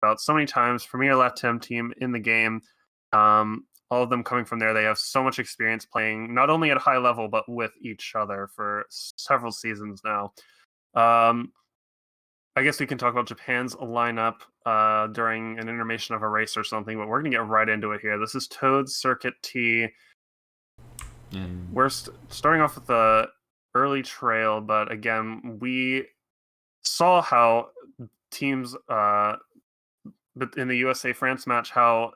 about so many times, Premier Latam team in the game. All of them coming from there. They have so much experience playing, not only at a high level, but with each other for several seasons now. I guess we can talk about Japan's lineup during an intermission of a race or something, but we're going to get right into it here. This is Toad Circuit T. We're starting off with the early trail, but again, we saw how teams in the USA-France match, how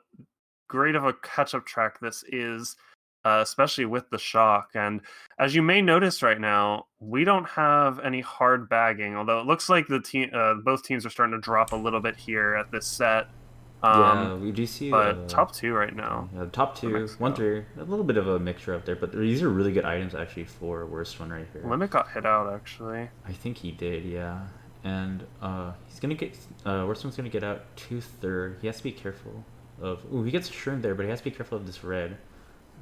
great of a catch-up track this is, especially with the shock. And as you may notice right now, we don't have any hard bagging, although it looks like both teams are starting to drop a little bit here at this set. Yeah, we do see. But top two right now. Yeah, top two, 1-3, a little bit of a mixture up there, but these are really good items actually for worst one right here. Limit got hit out actually. I think he did, yeah. And he's gonna get worst one's gonna get out 2/3. He has to be careful of. Ooh, he gets shroomed there, but he has to be careful of this red.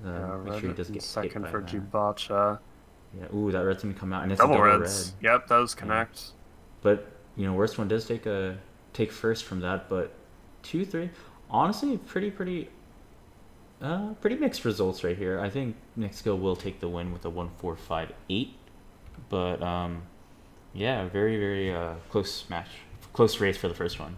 Make sure he doesn't get second hit for by Jibacha. Yeah. Ooh, that red's gonna come out, and it's double a double reds. red. Yep, those connect. Yeah. But worst one does take first from that, but 2-3. Honestly, pretty mixed results right here. I think Mexico will take the win with a 1-4-5-8, but yeah, very close match, close race for the first one.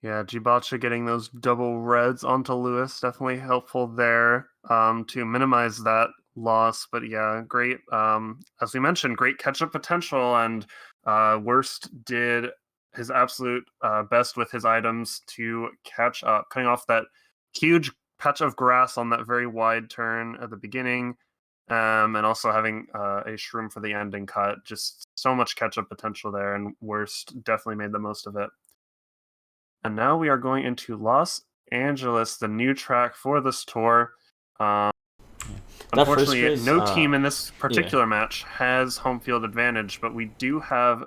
Yeah, Jibacha getting those double reds onto Lewis, definitely helpful there to minimize that loss. But yeah, great. As we mentioned, great catch-up potential, and Worst did his absolute best with his items to catch up, cutting off that huge patch of grass on that very wide turn at the beginning, and also having a shroom for the ending cut. Just so much catch-up potential there, and Worst definitely made the most of it. And now we are going into Los Angeles, the new track for this tour. Unfortunately, race, no team in this particular match has home field advantage, but we do have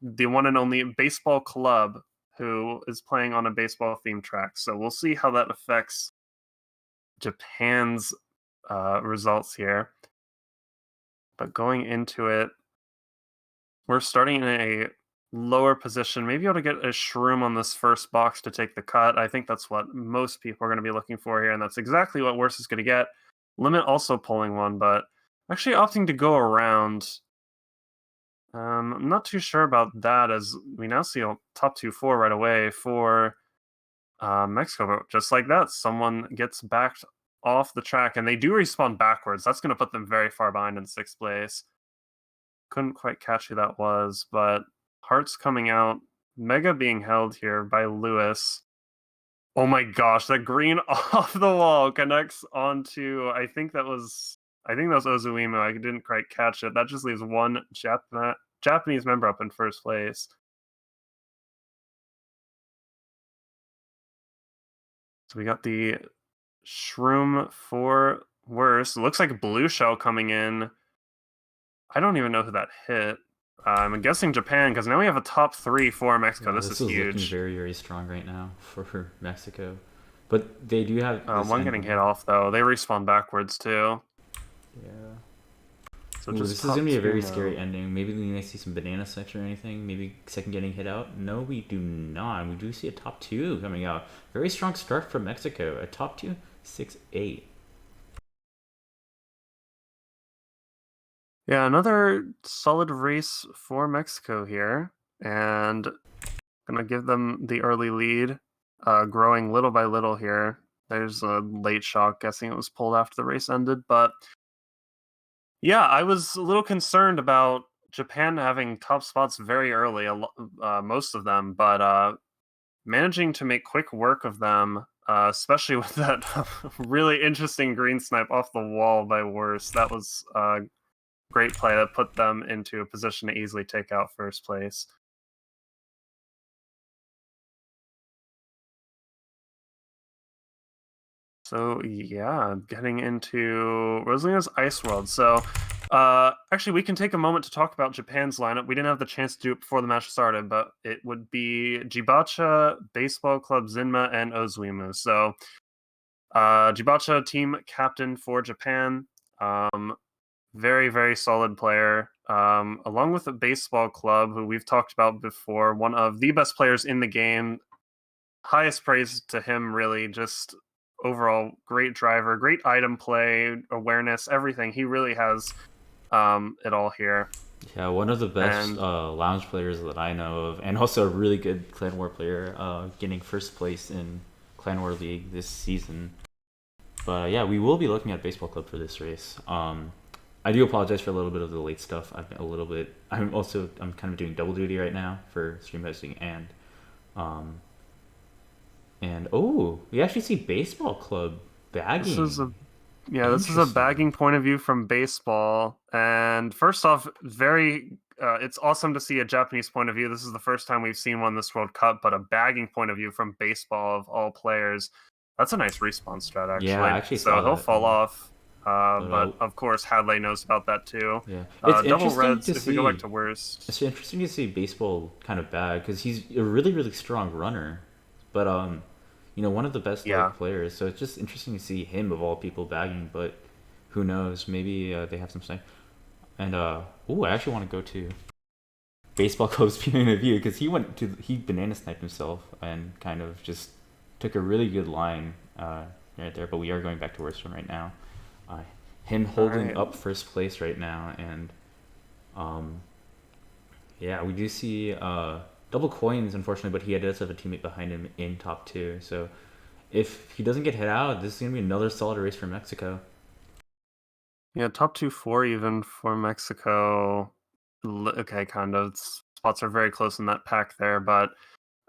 the one and only baseball club who is playing on a baseball-themed track. So we'll see how that affects Japan's results here. But going into it, we're starting in a lower position, maybe able to get a shroom on this first box to take the cut. I think that's what most people are going to be looking for here, and that's exactly what Worst is going to get. Limit also pulling one, but actually opting to go around. I'm not too sure about that, as we now see a top 2-4 right away for Mexico, but just like that, someone gets backed off the track, and they do respawn backwards. That's going to put them very far behind in 6th place. Couldn't quite catch who that was, but Hearts coming out. Mega being held here by Lewis. Oh my gosh, that green off the wall connects onto, I think that was Ozuimu. I didn't quite catch it. That just leaves one Japanese member up in 1st place. So we got the shroom for Worst. It looks like Blue Shell coming in. I don't even know who that hit. I'm guessing Japan, because now we have a top 3 for Mexico. Yeah, this is huge. Looking very strong right now for Mexico. But they do have one getting hit off, though. They respawn backwards, too. Yeah. So this is going to be a very scary ending. Maybe we may see some banana section or anything. Maybe second getting hit out. No, we do not. We do see a top 2 coming out. Very strong start from Mexico. A top 2, 6-8. Yeah, another solid race for Mexico here, and gonna give them the early lead, growing little by little here. There's a late shock, guessing it was pulled after the race ended, but yeah, I was a little concerned about Japan having top spots very early, most of them, but managing to make quick work of them, especially with that really interesting green snipe off the wall by Worst. That was great play that put them into a position to easily take out 1st place. So yeah, getting into Rosalina's Ice World. So actually, we can take a moment to talk about Japan's lineup. We didn't have the chance to do it before the match started, but it would be Jibacha, Baseball Club Zinma, and Ozuimu. So Jibacha, team captain for Japan. Very, very solid player. Along with the baseball club, who we've talked about before, one of the best players in the game. Highest praise to him, really. Just overall great driver, great item play, awareness, everything. He really has it all here. Yeah, one of the best And lounge players that I know of, and also a really good Clan War player, getting first place in Clan War League this season. But yeah, we will be looking at Baseball Club for this race. I do apologize for a little bit of the late stuff. I've been a little bit. I'm kind of doing double duty right now for stream hosting um, and oh, we actually see Baseball Club this is bagging. this is a Interesting. bagging point of view from baseball. And first off, very it's awesome to see a Japanese point of view. This is the first time we've seen one this World Cup, but a bagging point of view from baseball of all players. That's a nice respawn strat, Yeah, I actually. actually So saw he'll that. fall off. But But of course, Hadley knows about that too. yeah, it's Double interesting reds, to if we go back see. to worst. It's interesting to see baseball kind of bag because he's a really really strong runner, but one of the best Yeah. players. So it's just interesting to see him of all people bagging. But who knows? Maybe they have some say. And I actually want to go to baseball club's point of view because he banana sniped himself and kind of just took a really good line right there. But we are going back to worst one right now. Uh, him All holding right. up first place right now, and um, yeah, we do see double coins, unfortunately, but he does have a teammate behind him in top two. So if he doesn't get hit out, this is going to be another solid race for Mexico. Yeah, top 2-4 even for Mexico. Okay, kind of. Spots are very close in that pack there, but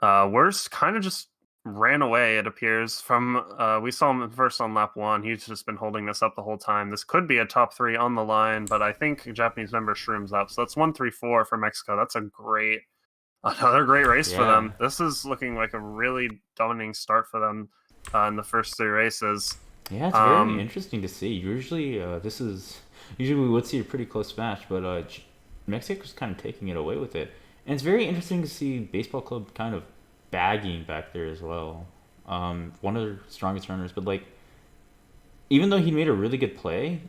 Worst kind of just ran away, it appears. From we saw him first on lap one. He's just been holding this up the whole time. This could be a top three on the line, but I think Japanese member shrooms up. So that's 1-3-4 for Mexico. That's another great race for Yeah, them. This is looking like a really dominating start for them in the first three races. yeah, it's very Um, interesting to see. Usually we would see a pretty close match, but Mexico's kind of taking it away with it, and it's very interesting to see baseball club kind of bagging back there as well. One of their strongest runners, but like even though he made a really good play,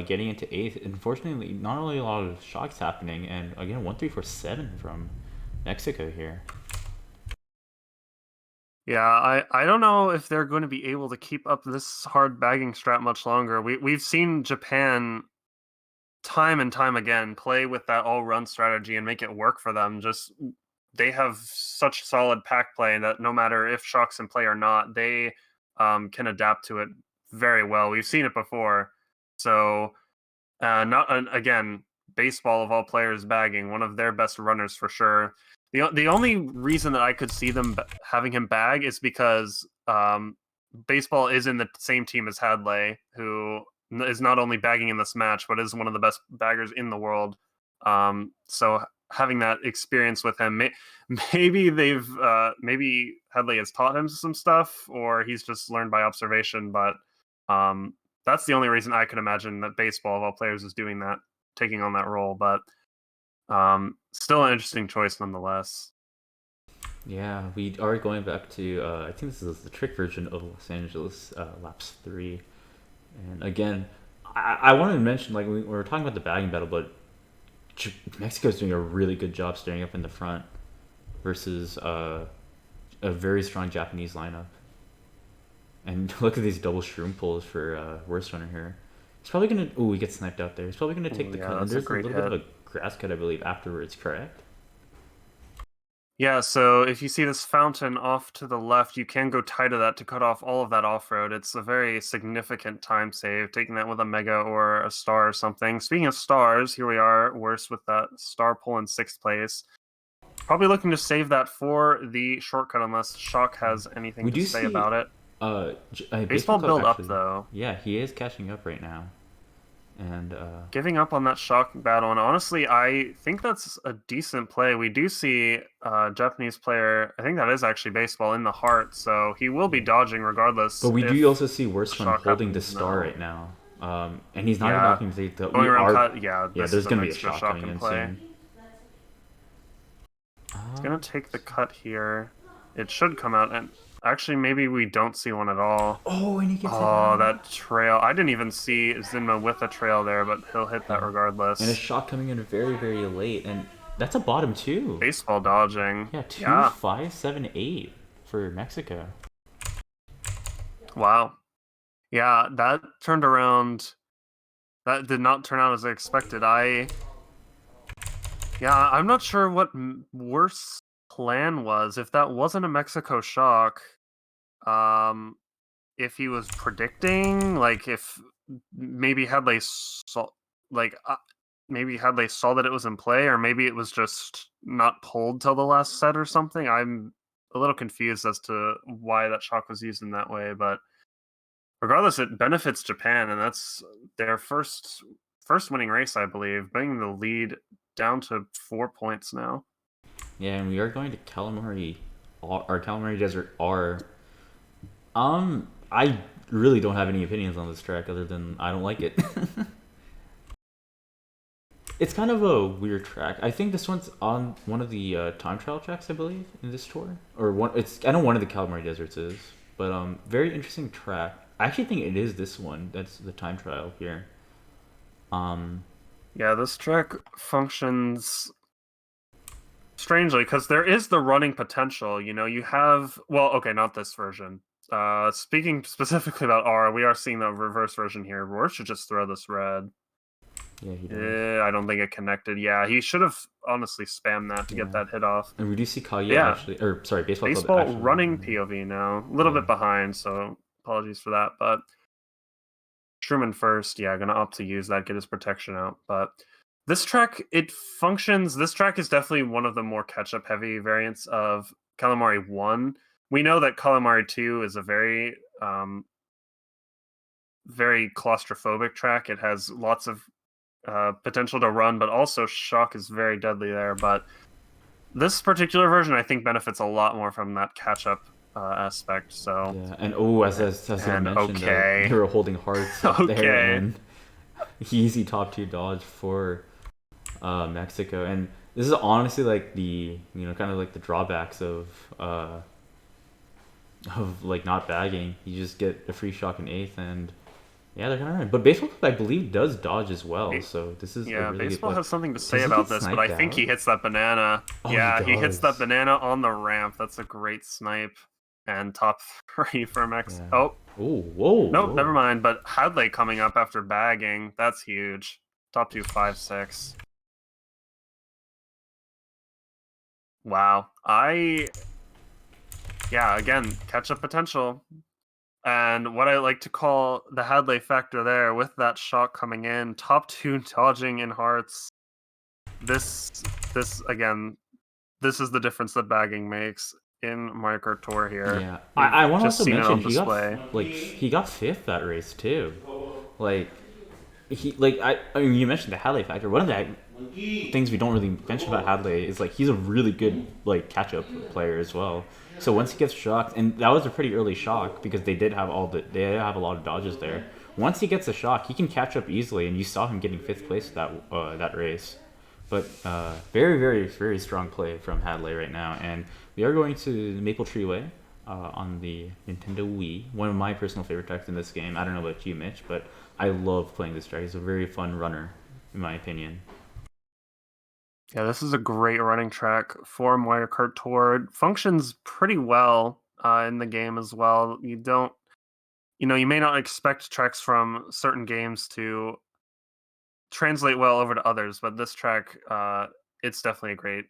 getting into eighth, unfortunately, not only a lot of shocks happening, and again, 1-3-4-7 from Mexico here. Yeah, I don't know if they're going to be able to keep up this hard bagging strat much longer. We've seen Japan time and time again play with that all run strategy and make it work for them. Just they have such solid pack play that no matter if shocks in play or not, they can adapt to it very well. We've seen it before. So not again, baseball of all players bagging one of their best runners for sure. The only reason that I could see them having him bag is because baseball is in the same team as Hadley, who is not only bagging in this match but is one of the best baggers in the world. So having that experience with him, maybe maybe Hadley has taught him some stuff, or he's just learned by observation. But um, that's the only reason I could imagine that baseball of all players is doing that, taking on that role. But still an interesting choice nonetheless. Yeah, we are going back to I think this is the trick version of Los Angeles laps three, and again, I wanted to mention like we were talking about the bagging battle, but Mexico's doing a really good job staying up in the front versus a very strong Japanese lineup. And look at these double shroom pulls for worst runner here. He's probably gonna. Oh, he gets sniped out there. He's probably gonna take Ooh, the yeah, cut. And that's a there's a great little bit of hit. a grass cut, I believe, afterwards. Correct? Yeah, so if you see this fountain off to the left, you can go tight to that to cut off all of that off-road. It's a very significant time save, taking that with a mega or a star or something. Speaking of stars, here we are, worse with that star pull in sixth place. Probably looking to save that for the shortcut unless Shock has anything We to do say see about it. baseball Baseball club build up, actually. though. Yeah, he is catching up right now, and Giving up on that Shock battle, and honestly, I think that's a decent play. We do see a Japanese player, I think that is actually baseball, in the heart, so he will be yeah. dodging But regardless we do if also see worst one Shock holding the happens star now. right now, and he's not even Yeah, opting to take the. going We around are. cut, yeah, Yeah, this is there's an gonna be a extra shot Shock coming in in play. soon. He's gonna take the cut here. It should come out, and Actually, maybe we don't see one at all. Oh, and he gets hit Oh, out. that trail. I didn't even see Zinma with a trail there, but he'll hit that Yeah. And a regardless. shot coming in very, very late. And that's a bottom two. Baseball dodging. Yeah, two, Yeah. 5, 7, 8 for Mexico. Wow. Yeah, that turned around. That did not turn out as I expected. Yeah, I'm not sure what worse plan was. If that wasn't a Mexico shock, um, if he was predicting, like if maybe had they saw, like maybe had they saw that it was in play, or maybe it was just not pulled till the last set or something. I'm a little confused as to why that shock was used in that way, but regardless, it benefits Japan, and that's their first winning race, I believe, bringing the lead down to 4 points now. Yeah, and we are going to Calamari, our Calamari Desert R. I really don't have any opinions on this track other than I don't like it. It's kind of a weird track. I think this one's on one of the time trial tracks, I believe, in this tour, or one. It's I know one of the Calamari Deserts is, but very interesting track. I actually think it is this one. That's the time trial here. Yeah, this track functions strangely because there is the running potential. You know, you have okay, not this version. Speaking specifically about R, we are seeing the reverse version here. Roar should just throw this red. Yeah, he does. I don't think it connected. Yeah, he should have honestly spammed that to get that hit off. And we do see Kaya Yeah. actually, or sorry, Baseball Club Baseball actually running POV now. A little bit behind, so apologies for that. But Truman first, yeah, gonna opt to use that, get his protection out. But this track, it functions. This track is definitely one of the more catch-up heavy variants of Calamari 1. We know that Calamari 2 is a very very claustrophobic track. It has lots of potential to run, but also shock is very deadly there. But this particular version, I think, benefits a lot more from that catch-up aspect. So yeah, and as I mentioned, okay, they were holding hearts up okay, there, and easy top two dodge for Mexico. And this is honestly like the kind of like the drawbacks of like not bagging. You just get a free shock in eighth, and yeah, they're kind of right. But baseball, I believe, does dodge as well. So this is yeah. a really Baseball good has something to Does say he about get this, but sniped I think out? he hits that banana. Oh, Yeah, he hits that does. banana on the ramp. That's a great snipe. And top 3 for Mexico. Yeah. Oh, Oh, whoa, nope, whoa. never mind. But Hadley coming up after bagging. That's huge. Top 2, 5, 6. Wow. Yeah, again, catch-up potential. And what I like to call the Hadley factor there, with that shot coming in, top 2 dodging in hearts. This again, this is the difference that bagging makes in Mario Kart Tour here. Yeah, You've I want to just also seen it mention on display. he got fifth that race too. Like I mean you mentioned the Hadley factor. One of the things we don't really mention about Hadley is like he's a really good like catch up player as well. So once he gets shocked, and that was a pretty early shock because they have a lot of dodges there. Once he gets a shock, he can catch up easily, and you saw him getting fifth place that race. But very, very, very strong play from Hadley right now. And we are going to Maple Tree Way on the Nintendo Wii. One of my personal favorite tracks in this game. I don't know about you, Mitch, but I love playing this track. It's a very fun runner, in my opinion. Yeah, this is a great running track for Mario Kart Tour. It functions pretty well in the game as well. You may not expect tracks from certain games to translate well over to others, but this track, it's definitely a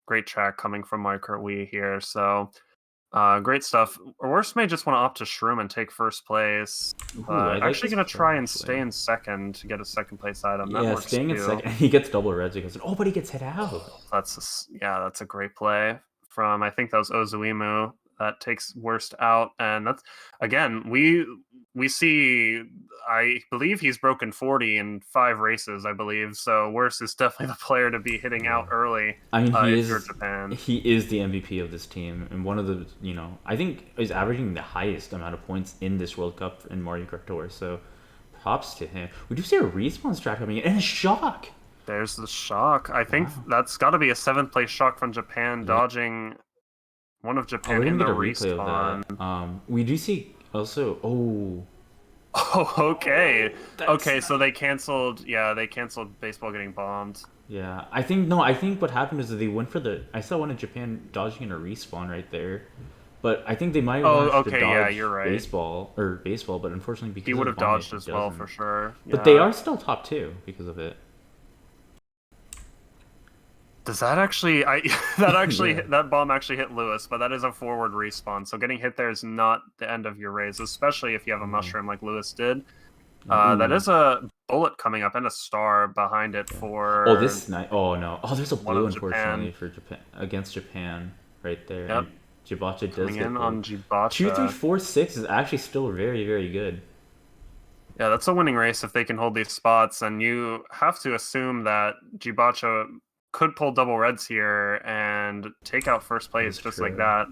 great track coming from Mario Kart Wii here. So great stuff. Worst may just want to opt to Shroom and take first place, Ooh, I but like actually this going to try and play. stay in second to get a second place item. That Yeah, works staying in too. second. He gets double reds because but he gets hit out. That's a great play from, I think that was Ozuimu, that takes worst out, and that's again we see, I believe he's broken 40 in 5 races, I believe. So worst is definitely the player to be hitting out early. I mean, If you're Japan, he is the MVP of this team, and one of the I think is averaging the highest amount of points in this World Cup in Mario Kart Tour. So props to him. We do see a respawn strat coming in, and a shock. there's the shock. I think that's got to be a 7th place shock from Japan, dodging one of Oh, Japan we're in gonna the get a replay of respawn. that. We do see also. Oh, Oh, okay. that's Okay, so nice. they canceled. Yeah, they canceled baseball getting bombed. Yeah, I think no. I think what happened is that they went for the. I saw one in Japan dodging a respawn right there, but I think they might Oh, want to okay. Yeah, dodge you're right. baseball, but unfortunately He because would of have bombing, dodged he as well doesn't. for sure. But they Yeah. are still top two because of it. Does that actually? I that actually Yeah. that bomb actually hit Lewis, but that is a forward respawn. So getting hit there is not the end of your race, especially if you have a Yeah. mushroom like Lewis did. Yeah. That Ooh. is a bullet coming up and a star behind it Yeah. Oh, this for night. Oh no. Oh, there's a one blue of unfortunately Japan. for Japan against Japan right there, Yep, and Jibacha does coming get in blue. on Two, three, Jibacha. four, six is actually still very, very good. Yeah, that's a winning race if they can hold these spots, and you have to assume that Jibacha could pull double reds here and take out first That place is just like true. that.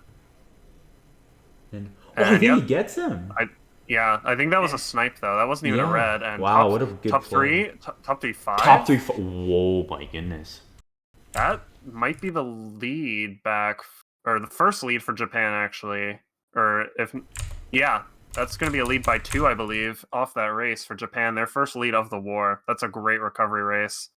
And oh, I And think he yep, gets him. I yeah, I think that was a Eh. snipe though. That wasn't even a Yeah. red. And Wow, what a good top play. three, top three Top five. three. Whoa, my goodness. That might be the lead back, or the first lead for Japan actually. Or if yeah, that's going to be a lead by 2, I believe, off that race for Japan. Their first lead of the war. That's a great recovery race.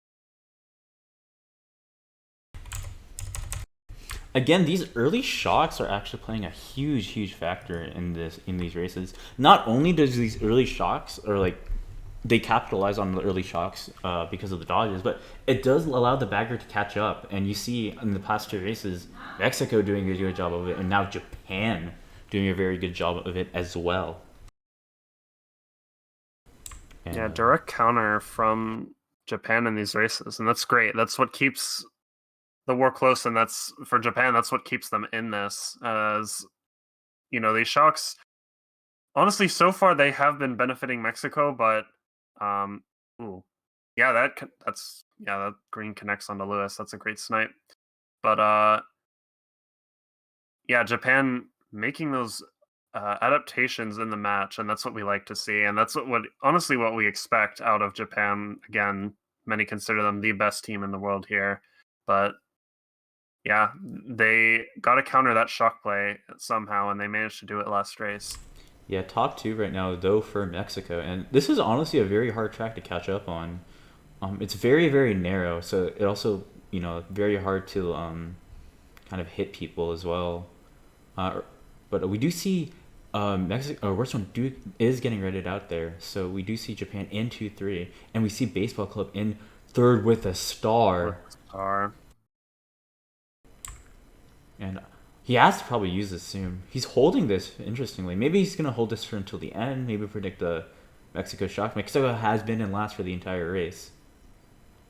Again, these early shocks are actually playing a huge, huge factor in these races. Not only does these early shocks or like they capitalize on the early shocks because of the dodges, but it does allow the bagger to catch up. And you see in the past two races, Mexico doing a good job of it, and now Japan doing a very good job of it as well. And Yeah, direct counter from Japan in these races, and that's great. That's what keeps the war close, and that's for Japan. That's what keeps them in this. As you know, these shocks. Honestly, so far they have been benefiting Mexico, but um, ooh, yeah, that's yeah, that green connects onto Lewis. That's a great snipe. But yeah, Japan making those adaptations in the match, and that's what we like to see, and that's what honestly what we expect out of Japan. Again, many consider them the best team in the world here, but yeah, they got to counter that shock play somehow, and they managed to do it last race. yeah, top two right now though for Mexico, and this is honestly a very hard track to catch up on. It's very, very narrow, so it also very hard to kind of hit people as well. But we do see Mexico, or worst one, is getting rated out there. So we do see Japan in 2-3, and we see Baseball Club in third with a With star. the star. And he has to probably use this soon. He's holding this, interestingly. Maybe he's going to hold this for until the end. Maybe predict the Mexico shock. Mexico has been in last for the entire race.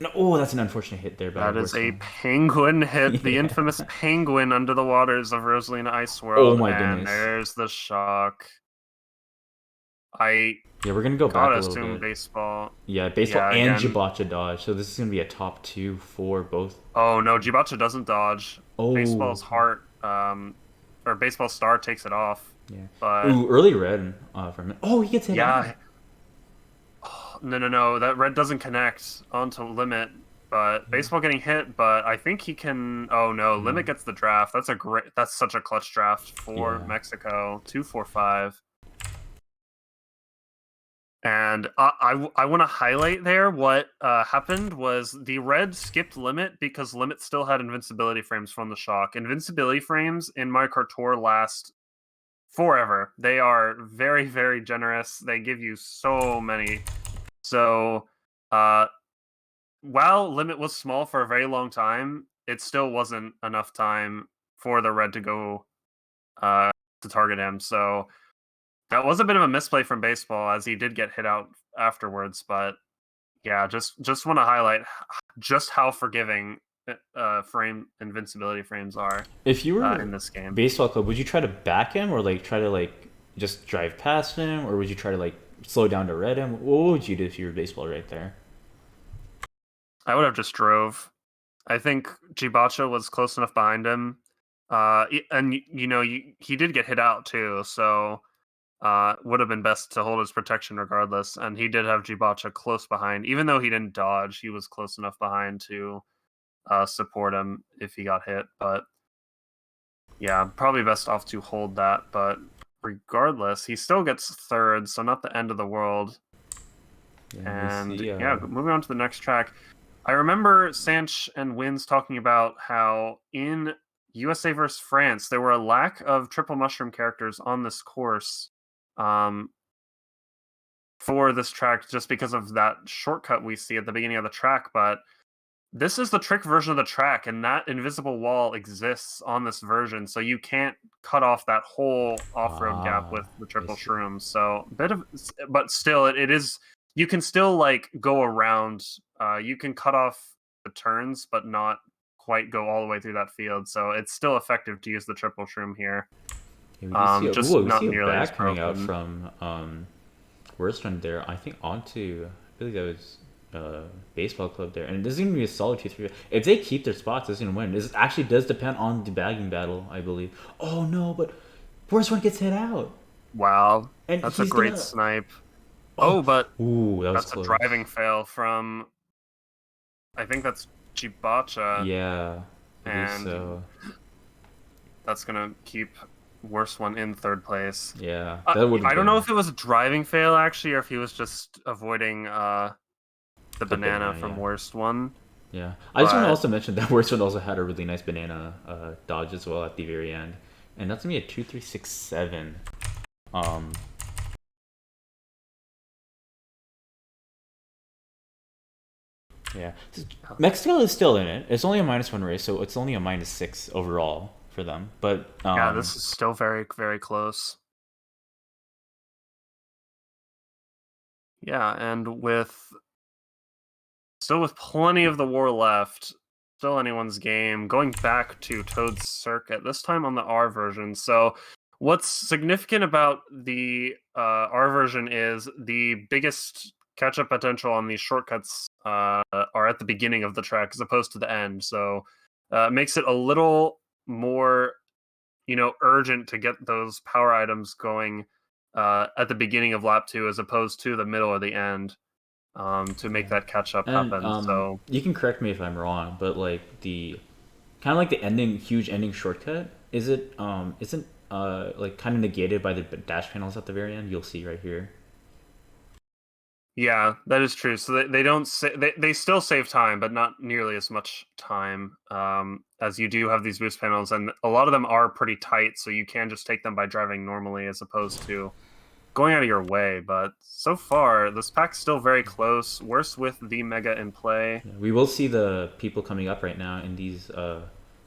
No, oh, that's an unfortunate hit there by That is worst a one. penguin hit, the Yeah. infamous penguin under the waters of Rosalina Ice Oh World, my and goodness. there's the shock. I Yeah, we're going to go back gotta a little assume bit. baseball. Yeah, baseball Yeah, and again. Jibacha dodge. So this is gonna be a top two for both. Oh no, Jibacha doesn't dodge. Oh, Baseball's heart, or baseball star takes it off. yeah. But Ooh, early red from. Oh, he gets hit out. yeah, no. That red doesn't connect onto limit. But Yeah. baseball getting hit. But I think he can. Oh no, No. limit gets the draft. That's a great. That's such a clutch draft for Yeah. Mexico. 2-4-5. And I want to highlight there what happened was the red skipped limit because limit still had invincibility frames from the shock. Invincibility frames in Mario Kart Tour last forever. They are very, very generous. They give you so many. So uh, while limit was small for a very long time, it still wasn't enough time for the red to go to target him. So that was a bit of a misplay from baseball as he did get hit out afterwards, but yeah, just want to highlight just how forgiving frame invincibility frames are If you were in this game. baseball club, would you try to back him or like try to like just drive past him, or would you try to like slow down to red him? What would you do if you were baseball right there? I would have just drove. I think Jibacha was close enough behind him, and he did get hit out too, so would have been best to hold his protection regardless. And he did have Jibacha close behind, even though he didn't dodge. He was close enough behind to support him if he got hit. But Yeah, probably best off to hold that, but regardless, he still gets third, so not the end of the world. Yeah, we'll And see. yeah, moving on to the next track. I remember Sanch and Wins talking about how in USA versus France, there were a lack of triple mushroom characters on this course for this track just because of that shortcut we see at the beginning of the track. But this is the trick version of the track, and that invisible wall exists on this version, so you can't cut off that whole off-road gap with the I triple see. shrooms. So but still, it is, you can still like go around. You can cut off the turns, but not quite go all the way through that field. So it's still effective to use the triple shroom here. Yeah, we just see a, Just ooh, we not see a nearly as back coming out broken. from worst one there. I think onto, I believe that was baseball club there, and this is gonna be a solid 2-3. If they keep their spots, this is gonna win. This actually does depend on the bagging battle, I believe. Oh no, but worst one gets hit out, Wow, and that's a he's great gonna. snipe. Oh, Oh, but ooh, that was that's a close. driving fail from, I think that's Chibacha, Yeah, I believe and so. that's gonna keep worst one in third place. Yeah, that would have I don't know been if it was a driving fail actually, or if he was just avoiding the the banana banana. from Yeah, worst one. yeah. I just want to But also mention that worst one also had a really nice banana dodge as well at the very end, and that's gonna be a 2-3-6-7. Um, yeah. Mexico is still in it. It's only a -1 race, so it's only a -6 overall for them. But yeah, this is still very, very close. Yeah, and with plenty of the war left, still anyone's game. Going back to Toad's Circuit, this time on the R version. So, what's significant about the R version is the biggest catch-up potential on these shortcuts are at the beginning of the track as opposed to the end. So, it makes it a little more, urgent to get those power items going at the beginning of lap 2 as opposed to the middle or the end to yeah, make that catch up and happen. So you can correct me if I'm wrong, but like the kind of like the ending, huge ending shortcut, is it isn't like kind of negated by the dash panels at the very end? You'll see right here. yeah, that is true. So they don't they still save time, but not nearly as much time as you do have these boost panels, and a lot of them are pretty tight. So you can just take them by driving normally as opposed to going out of your way. But so far, this pack's still very close. Worse with the Mega in play. Yeah, we will see the people coming up right now in these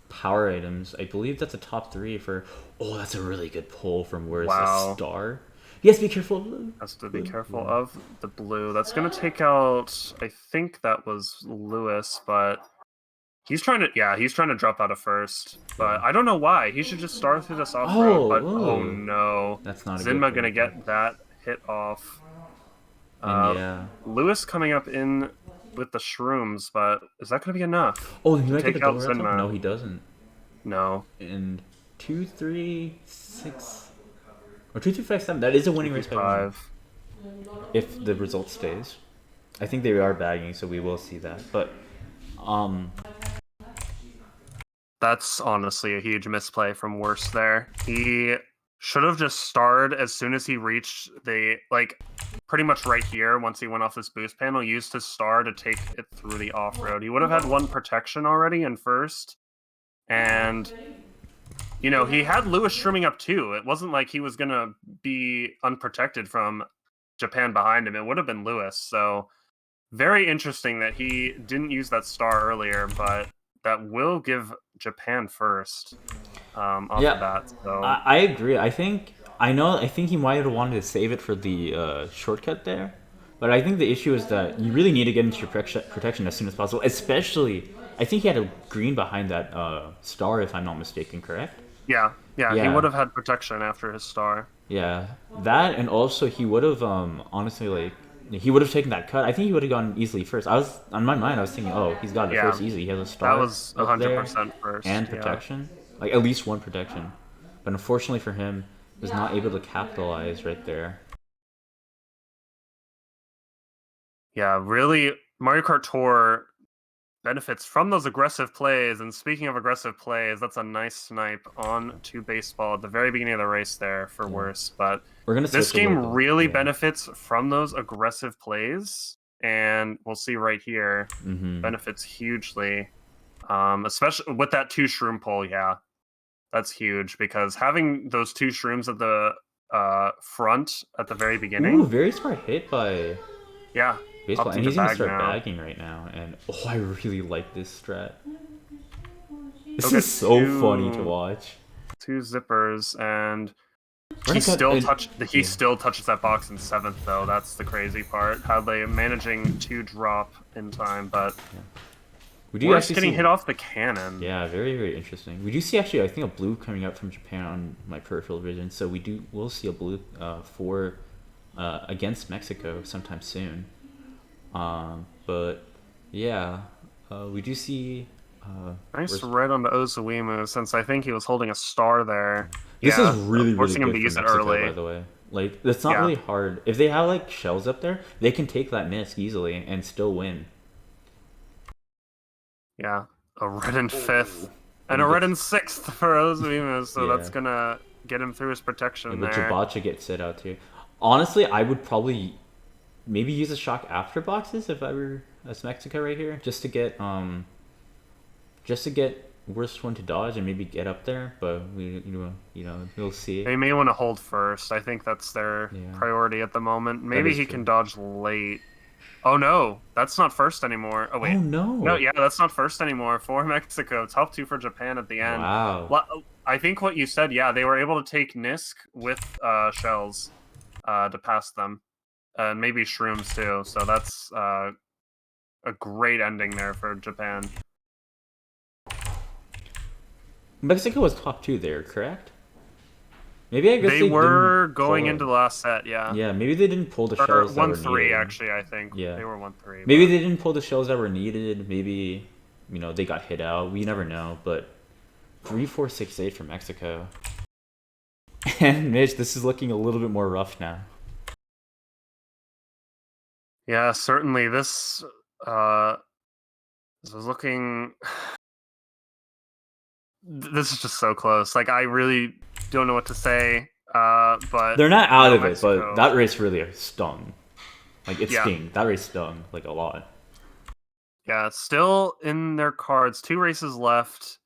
power items. I believe that's a top 3 for. Oh, that's a really good pull from Worst. A Wow. star. Yes, be careful. Has to be careful Yeah. of the blue. That's going to take out, I think that was Lewis, but he's trying to drop out of first. But Yeah. I don't know why. He should just start through this off-road, Oh, but oh ooh. no. That's not a good Zinma thing going to for. get that hit off. And Uh, yeah. Lewis coming up in with the shrooms, but is that going to be enough Oh, he to might get a take out double red top? Zinma? No, he doesn't. No. And 2-3-6 or 2-3-5-7. That is a winning race by 1 5. if the result stays. I think they are bagging, so we will see that. But um, That's honestly a huge misplay from Worst there. He should have just starred as soon as he reached the, like, pretty much right here, once he went off this boost panel, used his star to take it through the off-road. He would have had 1 protection already in first, and, he had Lewis shrimming up too. It wasn't like he was going to be unprotected from Japan behind him. It would have been Lewis, so very interesting that he didn't use that star earlier, but that will give Japan first off the yeah, bat. So I agree. I think he might have wanted to save it for the shortcut there, but I think the issue is that you really need to get into your protection as soon as possible. Especially, I think he had a green behind that star, if I'm not mistaken. Correct? yeah, he would Yeah, have had protection after his star. yeah. That and also he would have honestly like he would have taken that cut. I think he would have gone easily first. I was on my mind. I was thinking, oh, he's got it Yeah, first easy. He has a that star was up there 100% and first. Yeah, protection, like at least 1 protection. But unfortunately for him, was not able to capitalize right there. yeah, really, Mario Kart Tour benefits from those aggressive plays. And speaking of aggressive plays, that's a nice snipe on to baseball at the very beginning of the race there for worse. But We're gonna this switch a little game bit. really benefits from those aggressive plays. And we'll see right here, benefits hugely. Especially with that 2 shroom pull, yeah. That's huge because having those 2 shrooms at the front at the very beginning. Ooh, very smart hit by baseball, up and to he's gonna bag start now. bagging right now. And I really like this strat. This is so funny to watch. 2 zippers, and he still touches that box in 7th though. That's the crazy part. How they managing to drop in time, but we do Worst getting hit off the cannon. Yeah, very, very interesting. We do see actually, I think, a blue coming up from Japan on my peripheral vision. So we'll see a blue for against Mexico sometime soon. But yeah, we do see. Nice red on the Ozuimu, since I think he was holding a star there. This is really, really forcing good him to use Mexico, it early. by the way. Like, it's not really hard. If they have like shells up there, they can take that miss easily and still win. Yeah, a red in 5th and a red in 6th for Ozuimu, so that's gonna get him through his protection there. But Jabacha gets set out too. Honestly, I would probably maybe use a shock after boxes if I were as Mexico right here, just to get worst one to dodge and maybe get up there. But we'll see. They may want to hold first. I think that's their priority at the moment. Maybe he can dodge late. Oh no, that's not first anymore. Oh wait. Oh no. No, yeah, that's not first anymore for Mexico. Top 2 for Japan at the end. Wow. Well, I think what you said, yeah, they were able to take Nisk with shells to pass them. And maybe shrooms too. So that's a great ending there for Japan. Mexico was top 2 there, correct? Maybe I guess they were going into the last set, yeah. Yeah, maybe they didn't pull the shells that were needed. 1-3 actually, I think. Yeah. They were 1-3. Maybe they didn't pull the shells that were needed. Maybe, they got hit out. We never know, but 3-4-6-8 for Mexico. And Mitch, this is looking a little bit more rough now. Yeah, certainly. This is looking. This is just so close. Like, I really don't know what to say. But they're not out of Mexico. It. But that race really stung. Like, it stung. That race stung like a lot. Yeah, still in their cards. 2 races left,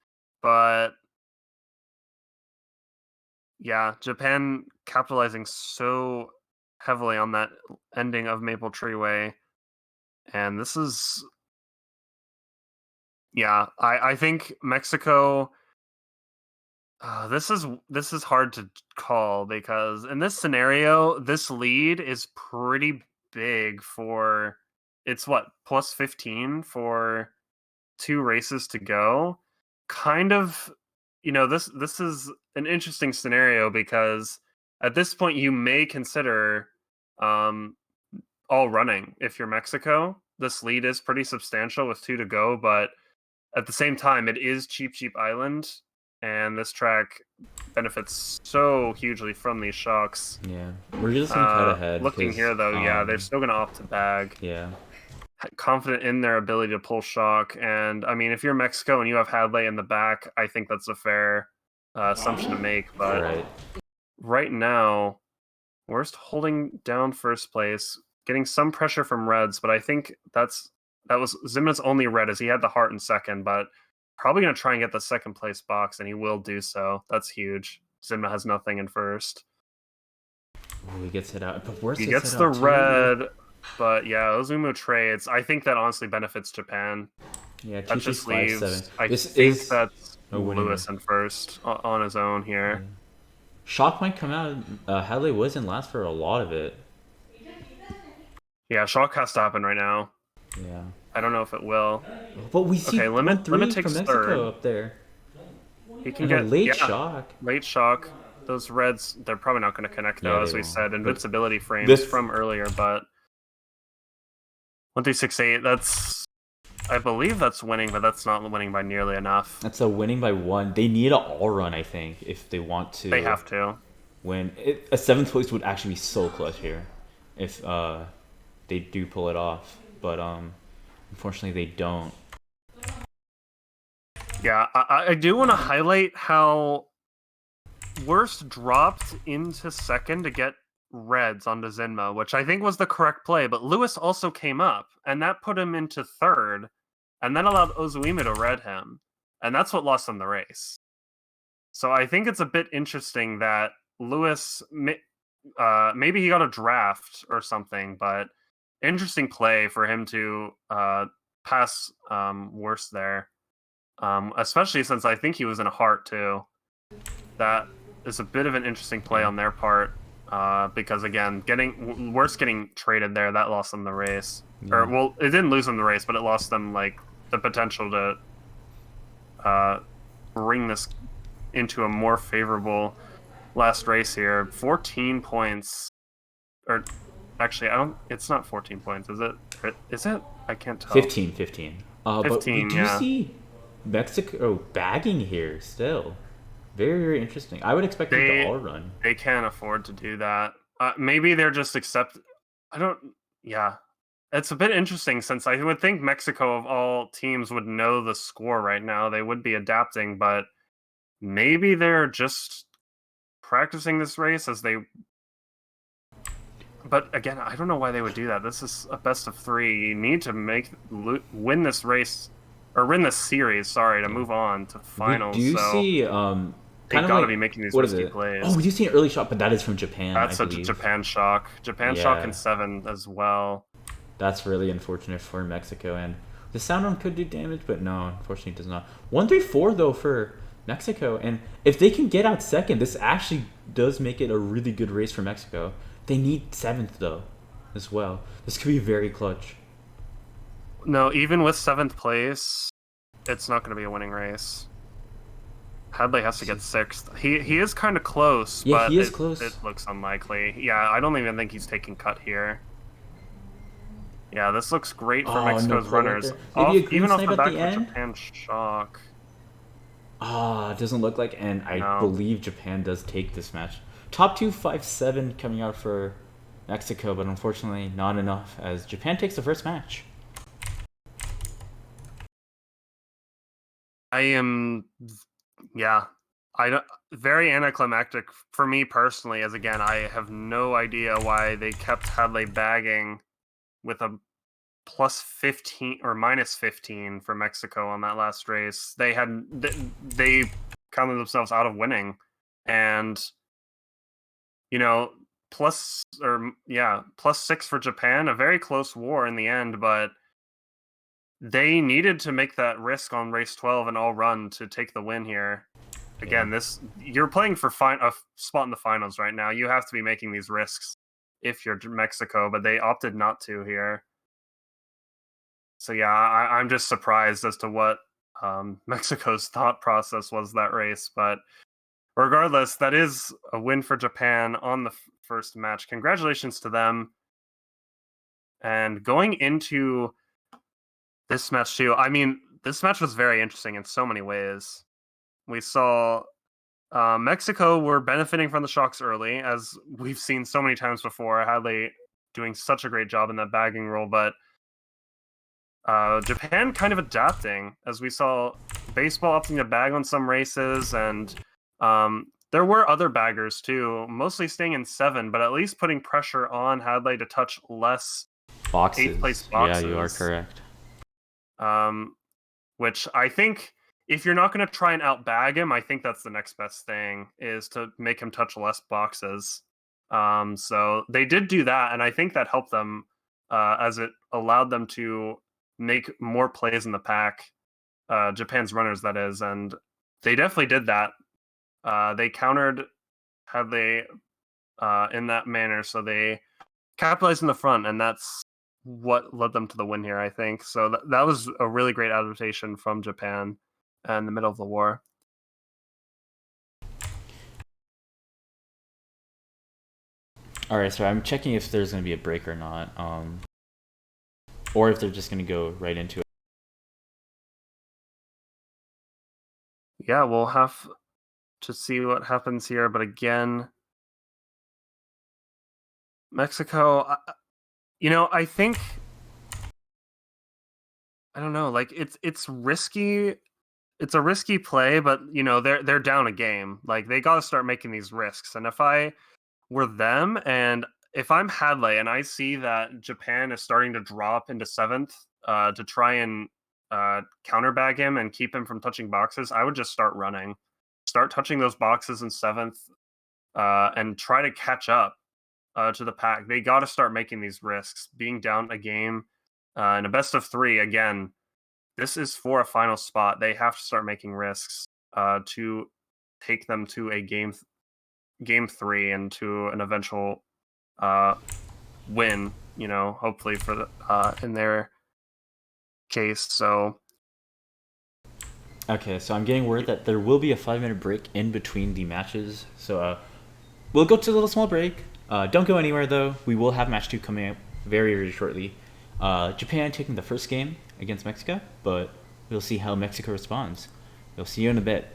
but yeah, Japan capitalizing so heavily on that ending of Maple Tree Way, and this is. Yeah, I think Mexico. This is hard to call because in this scenario, this lead is pretty big for. It's what, plus 15 for 2 races to go. Kind of, this is an interesting scenario because at this point you may consider all running if you're Mexico. This lead is pretty substantial with 2 to go, but at the same time, it is Cheap Island, and this track benefits so hugely from these shocks. Yeah, we're just gonna cut ahead. Looking here, though, yeah, they're still gonna opt to bag. Yeah. Confident in their ability to pull shock, and I mean, if you're Mexico and you have Hadley in the back, I think that's a fair assumption to make. But right now, Worst holding down first place, getting some pressure from Reds, but I think that was Zimna's only red as he had the heart in second, but probably going to try and get the second place box, and he will do so. That's huge. Zimna has nothing in first. Oh, he gets it out. But Worst he gets the red, but yeah, Ozumu trades. I think that honestly benefits Japan. Yeah, that just leaves. I think that's Lewis in first on his own here. Yeah. Shock might come out. Hadley was in last for a lot of it. Yeah, shock has to happen right now. Yeah. I don't know if it will. But we see limit takes Mexico third up there. He can get late shock. Late shock. Those Reds, they're probably not going to connect though, as we said. Invincibility frames from earlier, but 1-3-6-8. That's, I believe that's winning, but that's not winning by nearly enough. That's a winning by 1. They need an all run, I think, if they want to. They have to win. A 7th place would actually be so clutch here, if they do pull it off. But unfortunately, they don't. Yeah, I do want to highlight how Worst dropped into second to get reds onto Zenma, which I think was the correct play, but Lewis also came up, and that put him into third, and then allowed Ozuima to red him, and that's what lost him the race. So I think it's a bit interesting that Lewis, maybe he got a draft or something, but interesting play for him to pass Worst there, especially since I think he was in a heart too. That is a bit of an interesting play on their part, because again, getting traded there, that lost them the race. Yeah. Or well, it didn't lose them the race, but it lost them like the potential to bring this into a more favorable last race here. 14 points, or actually, I don't. It's not 14 points, is it? Is it? I can't tell. 15. But we 15, do yeah. see Mexico bagging here still. Very, very interesting. I would expect them to all run. They can't afford to do that. Maybe they're just I don't. Yeah, it's a bit interesting since I would think Mexico of all teams would know the score right now. They would be adapting, but maybe they're just practicing this race as they. But again, I don't know why they would do that. This is a best of 3. You need to win this race or win this series. Sorry, to move on to finals. We do see they kind of gotta like, be making these what is risky it? plays. Oh, we do see an early shot, but that is from Japan. That's I a believe. Japan shock. Japan shock in 7 as well. That's really unfortunate for Mexico, and the sound arm could do damage, but no, unfortunately, it does not. 1-3-4 though for Mexico, and if they can get out second, this actually does make it a really good race for Mexico. They need 7th though, as well. This could be very clutch. No, even with 7th place, it's not going to be a winning race. Hadley has to get 6th. He is kind of close, Yeah, but he is close. It looks unlikely. Yeah, I don't even think he's taking cut here. Yeah, this looks great for Mexico's runners. Maybe a green even off snipe the at back the of end? Japan shock. It doesn't look like, and I No. believe Japan does take this match. Top 2, 5-7 coming out for Mexico, but unfortunately not enough as Japan takes the first match. I am, yeah, very anticlimactic for me personally. As again, I have no idea why they kept Hadley bagging with a plus 15 or minus 15 for Mexico on that last race. They counted themselves out of winning, and plus 6 for Japan. A very close war in the end, but they needed to make that risk on race 12 and all run to take the win here. Again, you're playing for a spot in the finals right now. You have to be making these risks if you're Mexico, but they opted not to here. So yeah, I'm just surprised as to what Mexico's thought process was that race. But regardless, that is a win for Japan on the first match. Congratulations to them. And going into this match too, I mean, this match was very interesting in so many ways. We saw Mexico were benefiting from the shocks early, as we've seen so many times before. Hadley doing such a great job in that bagging role, but Japan kind of adapting, as we saw baseball opting to bag on some races, and there were other baggers too, mostly staying in 7, but at least putting pressure on Hadley to touch less boxes. 8th place boxes. Yeah, you are correct. Which I think if you're not going to try and outbag him, I think that's the next best thing, is to make him touch less boxes. So they did do that, and I think that helped them, as it allowed them to make more plays in the pack, Japan's runners, that is, and they definitely did that. They countered Hadley in that manner, so they capitalized in the front, and that's what led them to the win here, I think. So that was a really great adaptation from Japan in the middle of the war. All right, so I'm checking if there's going to be a break or not, or if they're just going to go right into it. Yeah, we'll have to see what happens here, but again, Mexico, I think, I don't know, like it's risky it's a risky play, but you know they're down a game. Like they got to start making these risks. And if I were them, and if I'm Hadley and I see that Japan is starting to drop into seventh to try and counterbag him and keep him from touching boxes, I would just start running, start touching those boxes in seventh, and try to catch up to the pack. They got to start making these risks. Being down a game in a best of three again. This is for a final spot. They have to start making risks to take them to a game three and to an eventual win. You know, hopefully for the in their case. So Okay, so I'm getting word that there will be a 5-minute break in between the matches. So we'll go to a little small break. Don't go anywhere though. We will have match 2 coming up very, very shortly. Japan taking the first game against Mexico, but we'll see how Mexico responds. We'll see you in a bit.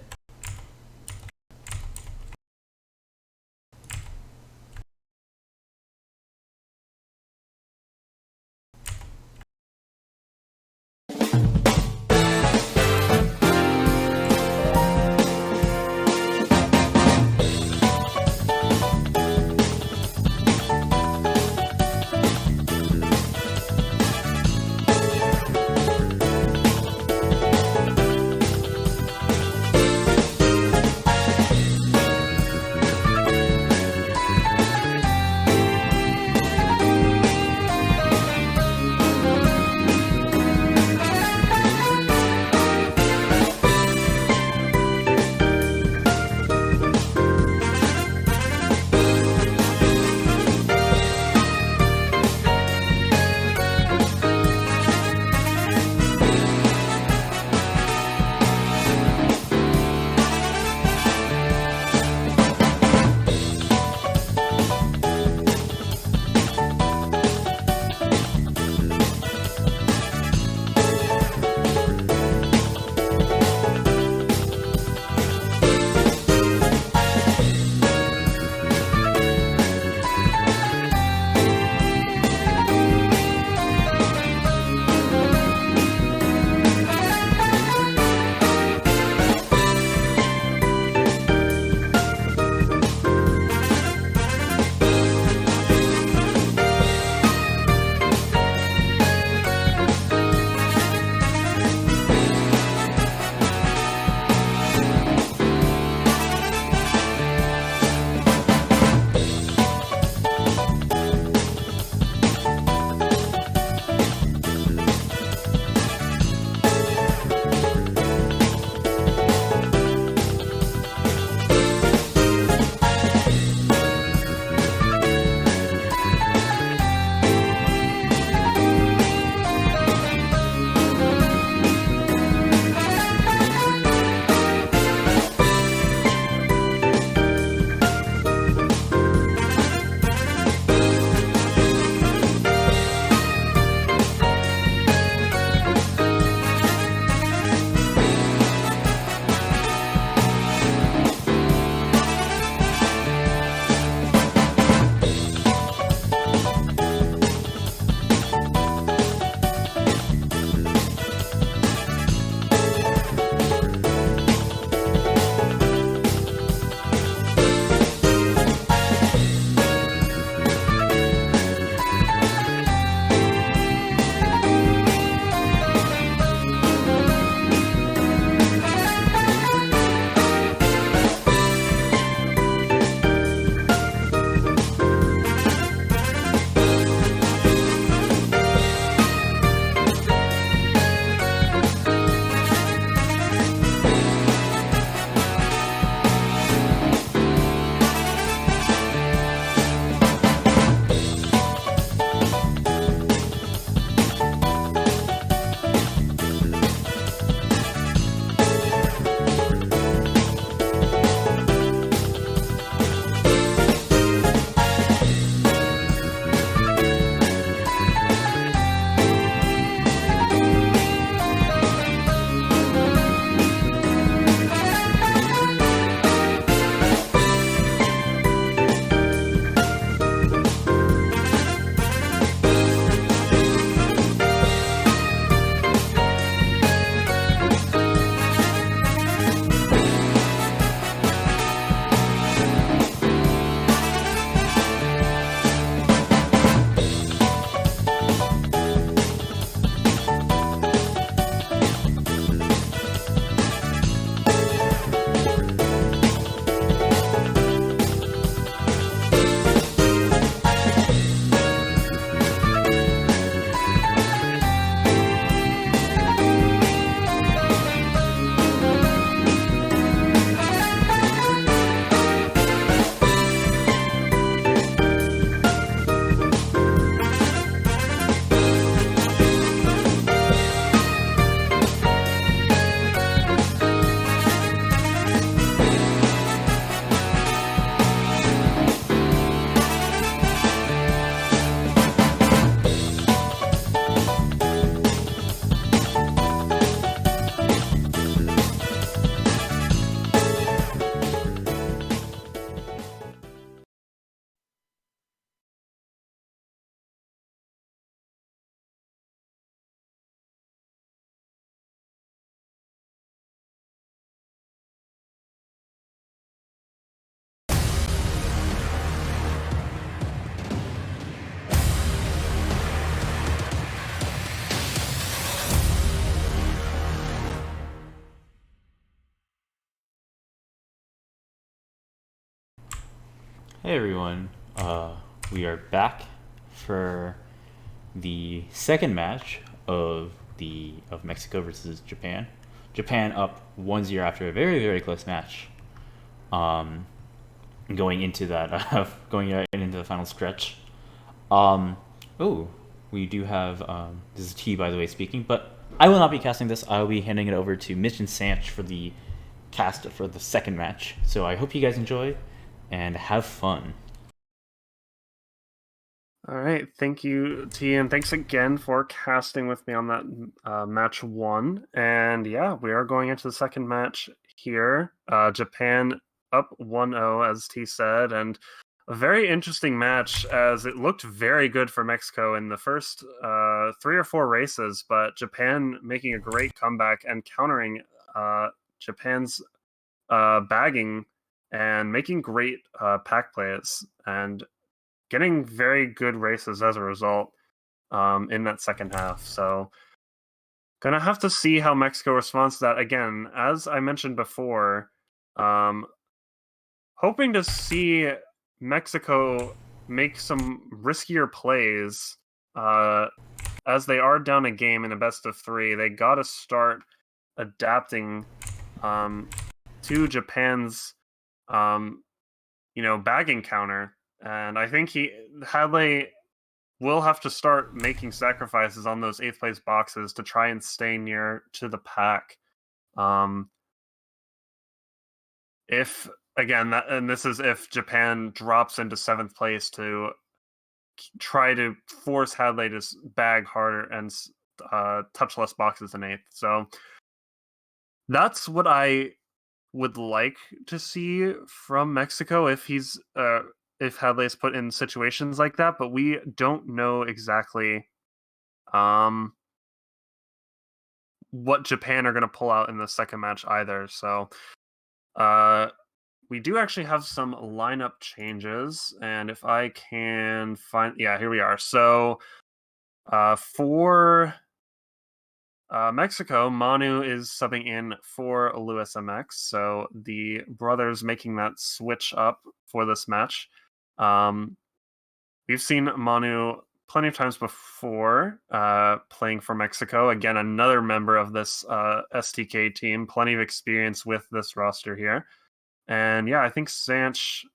Hey everyone, we are back for the second match of Mexico versus Japan. Japan up 1-0 after a very close match. Um, going into that going into the final stretch. Um, oh, we do have this is T by the way speaking, but I will not be casting this. I will be handing it over to Mitch and Sanch for the cast for the second match. So I hope you guys enjoy and have fun. All right, thank you, T, and thanks again for casting with me on that match one. And yeah, we are going into the second match here. Japan up 1-0, as T said, and a very interesting match as it looked very good for Mexico in the first 3 or 4 races, but Japan making a great comeback and countering Japan's bagging and making great pack plays and getting very good races as a result in that second half. So, gonna have to see how Mexico responds to that. Again, as I mentioned before, um, hoping to see Mexico make some riskier plays as they are down a game in a best of 3. They got to start adapting to Japan's bagging counter. And I think Hadley will have to start making sacrifices on those 8th place boxes to try and stay near to the pack. If again, this is if Japan drops into 7th place to try to force Hadley to bag harder and touch less boxes in 8th. So that's what I would like to see from Mexico if Hadley is put in situations like that, but we don't know exactly what Japan are going to pull out in the second match either. So we do actually have some lineup changes, and if I can find, yeah, here we are. So for Mexico, Manu is subbing in for Lewis MX, so the brothers making that switch up for this match. We've seen Manu plenty of times before playing for Mexico. Again, another member of this STK team, plenty of experience with this roster here. And yeah, I think Sanch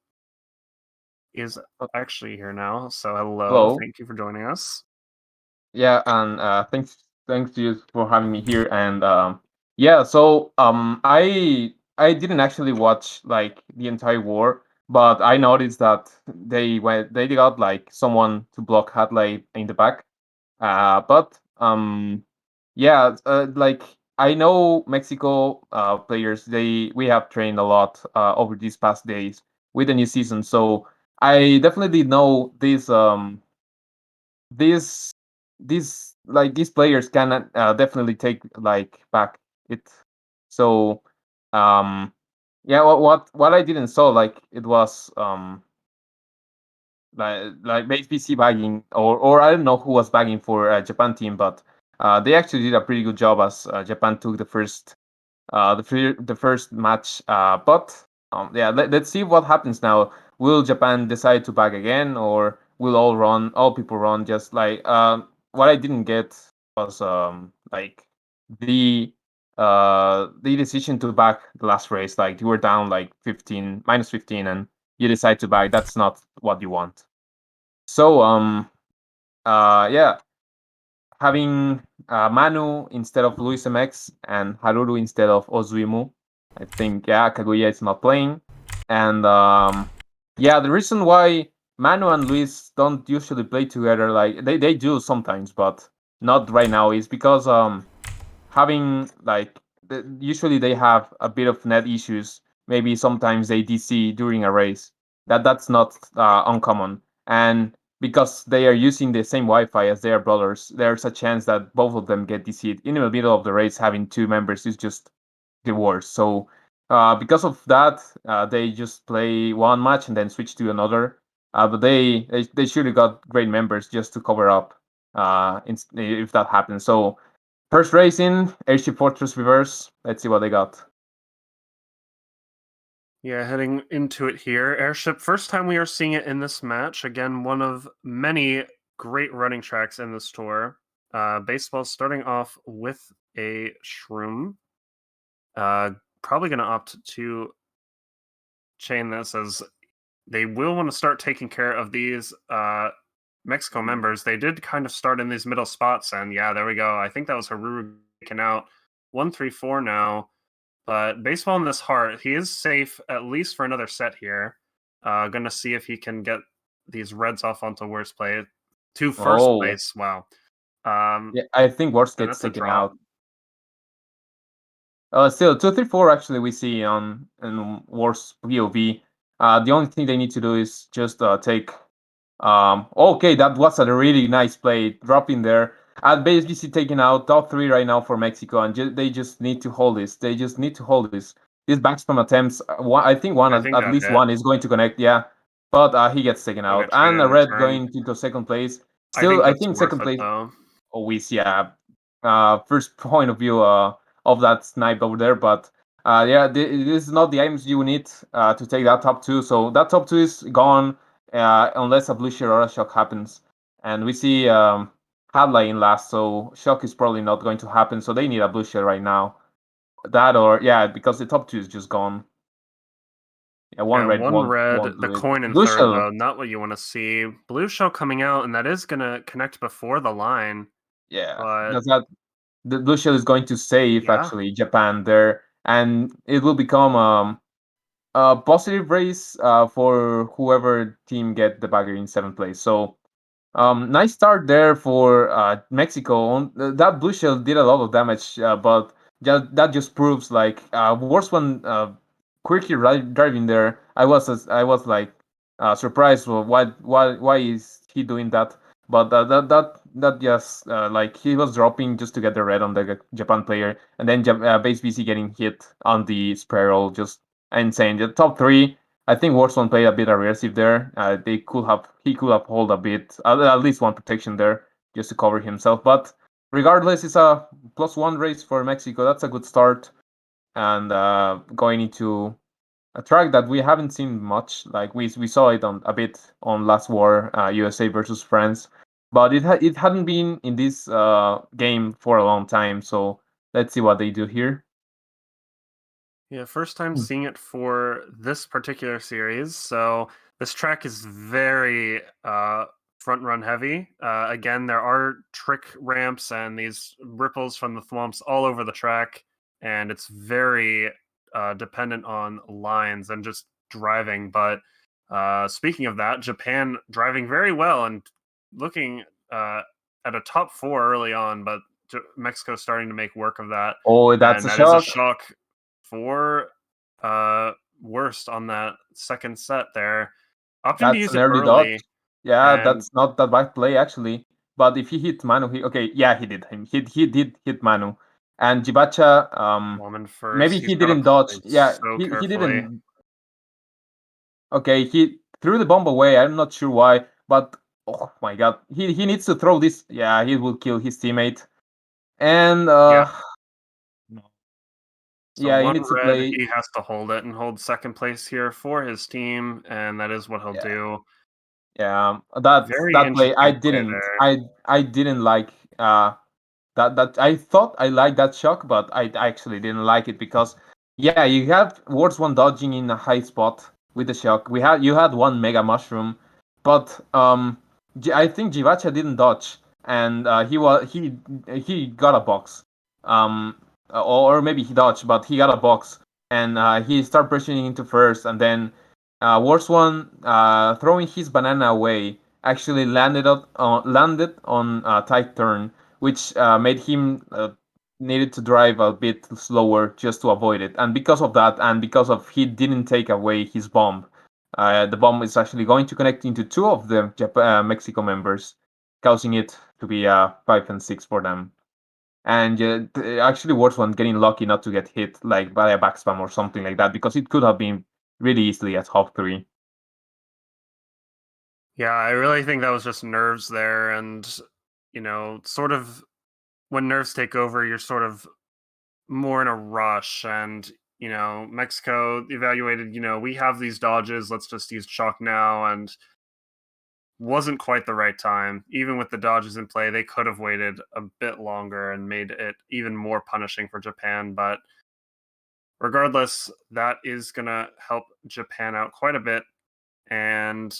is actually here now. So hello, Hello. thank you for joining us. Yeah, and thanks to you for having me here. And yeah, so I didn't actually watch like the entire war, but I noticed that they got like someone to block Hadley in the back. But yeah, like I know Mexico players. We have trained a lot over these past days with the new season, so I definitely know these these players can definitely take like back it. So yeah, what I didn't saw like it was like HPC bagging or I don't know who was bagging for Japan team, but they actually did a pretty good job as Japan took the first match. But yeah, let's see what happens now. Will Japan decide to back again, or will all people run? Just like what I didn't get was like the decision to back the last race. Like you were down like 15 minus 15, and you decide to back. That's not what you want. So yeah, having Manu instead of Luis MX and Haruru instead of Ozuimu. I think yeah, Kaguya is not playing, and yeah, the reason why Manu and Luis don't usually play together, like they do sometimes, but not right now, is because having like usually they have a bit of net issues. Maybe sometimes they DC during a race. That's not uncommon, and because they are using the same Wi-Fi as their brothers, there's a chance that both of them get DC'd in the middle of the race. Having two members is just the worst. So because of that, they just play one match and then switch to another. But they should have got great members just to cover up if that happens. So first race in Airship Fortress Reverse. Let's see what they got. Yeah, heading into it here. Airship, first time we are seeing it in this match. Again, one of many great running tracks in this tour. Baseball starting off with a Shroom. Probably going to opt to chain this, as they will want to start taking care of these Mexico members. They did kind of start in these middle spots, and yeah, there we go. I think that was Haruru taken out. 1-3-4 now. But baseball in this heart, he is safe at least for another set here. Gonna see if he can get these Reds off onto worst play to first Oh, place. Wow. yeah, I think Worst And gets that's a taken drop. out. Still 2-3-4 actually we see on in Worst POV. The only thing they need to do is just take. Okay, that was a really nice play, dropping there. At base BC taking out top three right now for Mexico, and they just need to hold this. They just need to hold this. These backspam attempts, I think one I think at that least hit. one is going to connect. Yeah, but he gets taken He'll out, get and traded a in red return. going into second place. I Still, think I that's think worth second it place. though. Always, yeah. First point of view of that snipe over there, but yeah, this is not the items you need to take that top two. So that top two is gone unless a blue shell or a shock happens. And we see Hadley in last, so shock is probably not going to happen. So they need a blue shell right now. That or yeah, because the top two is just gone. Yeah, one Yeah, red one red, won't the do it. coin in Blue third shell, though, not what you want to see. Blue shell coming out, and that is gonna connect before the line. yeah, But because that the blue shell is going to save yeah, actually Japan there, and it will become a positive race for whoever team get the bagger in seventh place. So nice start there for Mexico. That blue shell did a lot of damage, but that just proves like worst one quickly driving there. I was like surprised. Well, why is he doing that? But that just like he was dropping just to get the red on the Japan player, and then base BC getting hit on the spiral, just insane. The top three, I think Warzone played a bit aggressive there. He could have hold a bit, at least one protection there just to cover himself. But regardless, it's a +1 race for Mexico. That's a good start, and going into a track that we haven't seen much. Like we saw it on a bit on Last War, USA versus France, but it hadn't been in this game for a long time. So let's see what they do here. yeah, first time Hmm. seeing it for this particular series. So this track is very front run heavy. Again, there are trick ramps and these ripples from the thwomps all over the track, and it's very dependent on lines and just driving. But speaking of that, Japan driving very well and looking at a top four early on, but Mexico starting to make work of that, Oh, that's and a that is a shock. shock for worst on that second set there. Opting to That's use an it early dodge. early, Yeah, and that's not that bad play actually. But if he hit Manu, okay, yeah, he did him. He did hit Manu, and Jibacha, Woman maybe first. He's he got to didn't play dodge. Yeah, so he carefully. didn't. Okay, he threw the bomb away. I'm not sure why, but oh my god, he needs to throw this. Yeah, he will kill his teammate, and Yeah. no. So Yeah, he one needs to red, play. he has to hold it and hold second place here for his team, and that is what he'll Yeah, do. yeah, Very that play interesting play there. I didn't like. That I thought I liked that shock, but I actually didn't like it because yeah, you have Wards one dodging in a high spot with the shock. You had one mega mushroom, but I think Jivacha didn't dodge, and he got a box. Or maybe he dodged, but he got a box, and he started pushing into first, and then Wards one throwing his banana away actually landed on a tight turn, which made him needed to drive a bit slower just to avoid it. And because of that, and because of he didn't take away his bomb, the bomb is actually going to connect into two of the Mexico members, causing it to be 5 and 6 for them. And actually, worse one getting lucky not to get hit like by a backspam or something like that, because it could have been really easily at half three. Yeah, I really think that was just nerves there, and sort of when nerves take over, you're sort of more in a rush, and Mexico evaluated, we have these dodges, let's just use chalk now, and wasn't quite the right time. Even with the dodges in play, they could have waited a bit longer and made it even more punishing for Japan, but regardless, that is going to help Japan out quite a bit. And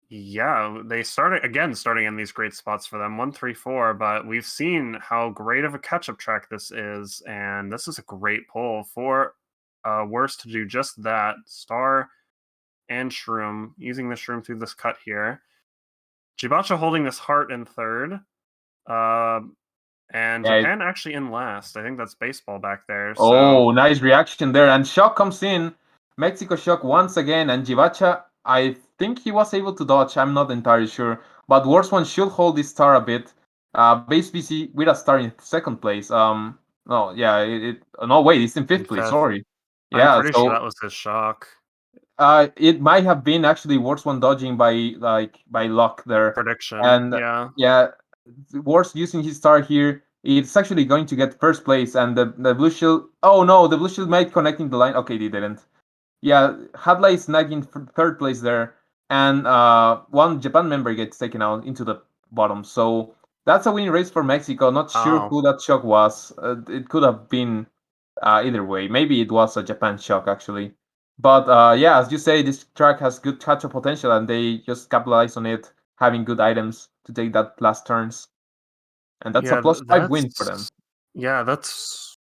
yeah, they starting in these great spots for them, 1-3-4. But we've seen how great of a catch-up track this is, and this is a great pull for Worst to do just that. Star and Shroom, using the Shroom through this cut here. Jibacha holding this heart in third, and Yeah. Japan actually in last. I think that's baseball back there. So Oh, nice reaction there. And Shock comes in. Mexico Shock once again. And Jivacha, I think he was able to dodge. I'm not entirely sure. But Worst One should hold this star a bit. Base BC with a star in second place. No, yeah, no, wait, it's in fifth place. fifth. Sorry. I'm Yeah, pretty sure so that was his Shock it might have been actually Worst One dodging by luck there. prediction. And Yeah. yeah, Worst using his star here, it's actually going to get first place, and the blue shield. Oh no, the blue shield might connecting the line. Okay, they didn't. Yeah, Hadley is nagging for third place there, and one Japan member gets taken out into the bottom. So that's a winning race for Mexico. Not sure Oh. who that shock was. It could have been either way. Maybe it was a Japan shock actually. But yeah, as you say, this track has good catch-up potential, and they just capitalize on it, having good items to take that last turns, and that's a Yeah, +5 win for them. yeah, that's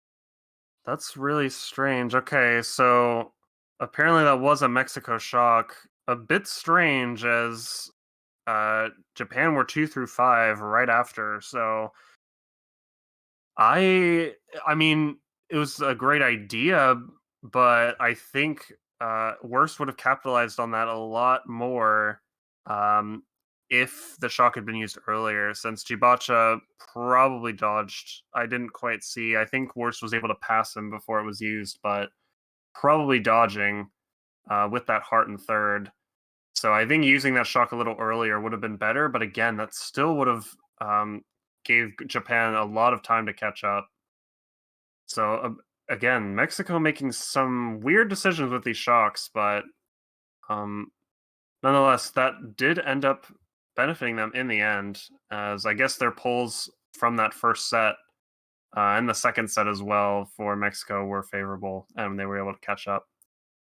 really strange. Okay, so apparently that was a Mexico shock. A bit strange as Japan were 2-5 right after. So I mean, it was a great idea, but I think Worst would have capitalized on that a lot more um, if the shock had been used earlier. Since Jibacha probably dodged, I didn't quite see. I think Worst was able to pass him before it was used, but probably dodging with that heart in third. So I think using that shock a little earlier would have been better. But again, that still would have gave Japan a lot of time to catch up. So again, Mexico making some weird decisions with these shocks, but um, nonetheless, that did end up benefiting them in the end, as I guess their pulls from that first set and the second set as well for Mexico were favorable, and they were able to catch up.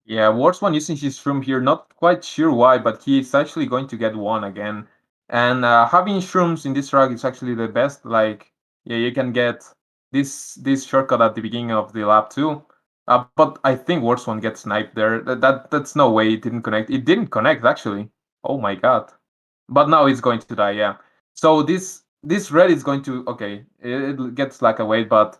Yeah, Worst One using his shroom here. Not quite sure why, but he's actually going to get one again. And having shrooms in this track is actually the best. Like, yeah, you can get this shortcut at the beginning of the lap too. But I think Worst One gets sniped there. That's no way it didn't connect. It didn't connect actually. Oh my god. But now it's going to die. Yeah. So this red is going to okay. It gets like a wait, but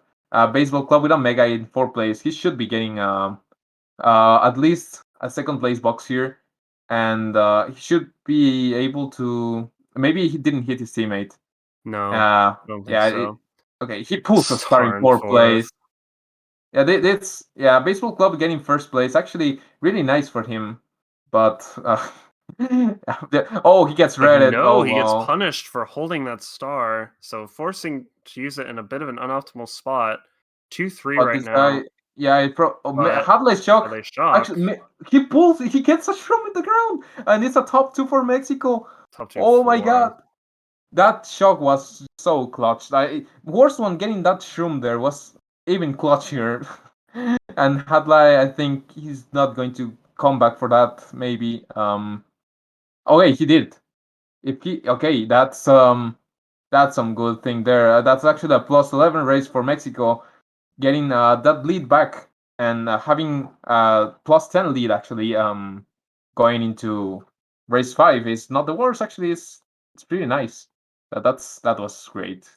baseball club with a mega in 4th place. He should be getting at least a second place box here, and he should be able to. Maybe he didn't hit his teammate. No, I don't think Yeah. so. Okay, he pulls a star in Star in 4th place. fourth. Yeah, it's yeah. Baseball club getting 1st place. Actually, really nice for him, but oh, he gets But redded. no, Oh he gets well. punished for holding that star, so forcing to use it in a bit of an unoptimal spot. 2-3 But right this guy, now, yeah, but Hadley's are shock. they shock? Actually, he pulls. He gets a shroom in the ground, and it's a top 2 for Mexico. Top two, Oh my four. god. That shock was so clutch. Worst one getting that shroom there was even clutchier. And Hadley, I think he's not going to come back for that. Maybe. Okay, he did. If he okay, that's some good thing there. That's actually a +11 race for Mexico, getting that lead back and having +10 lead actually. Going into race 5 is not the worst. Actually, it's pretty nice. That was great.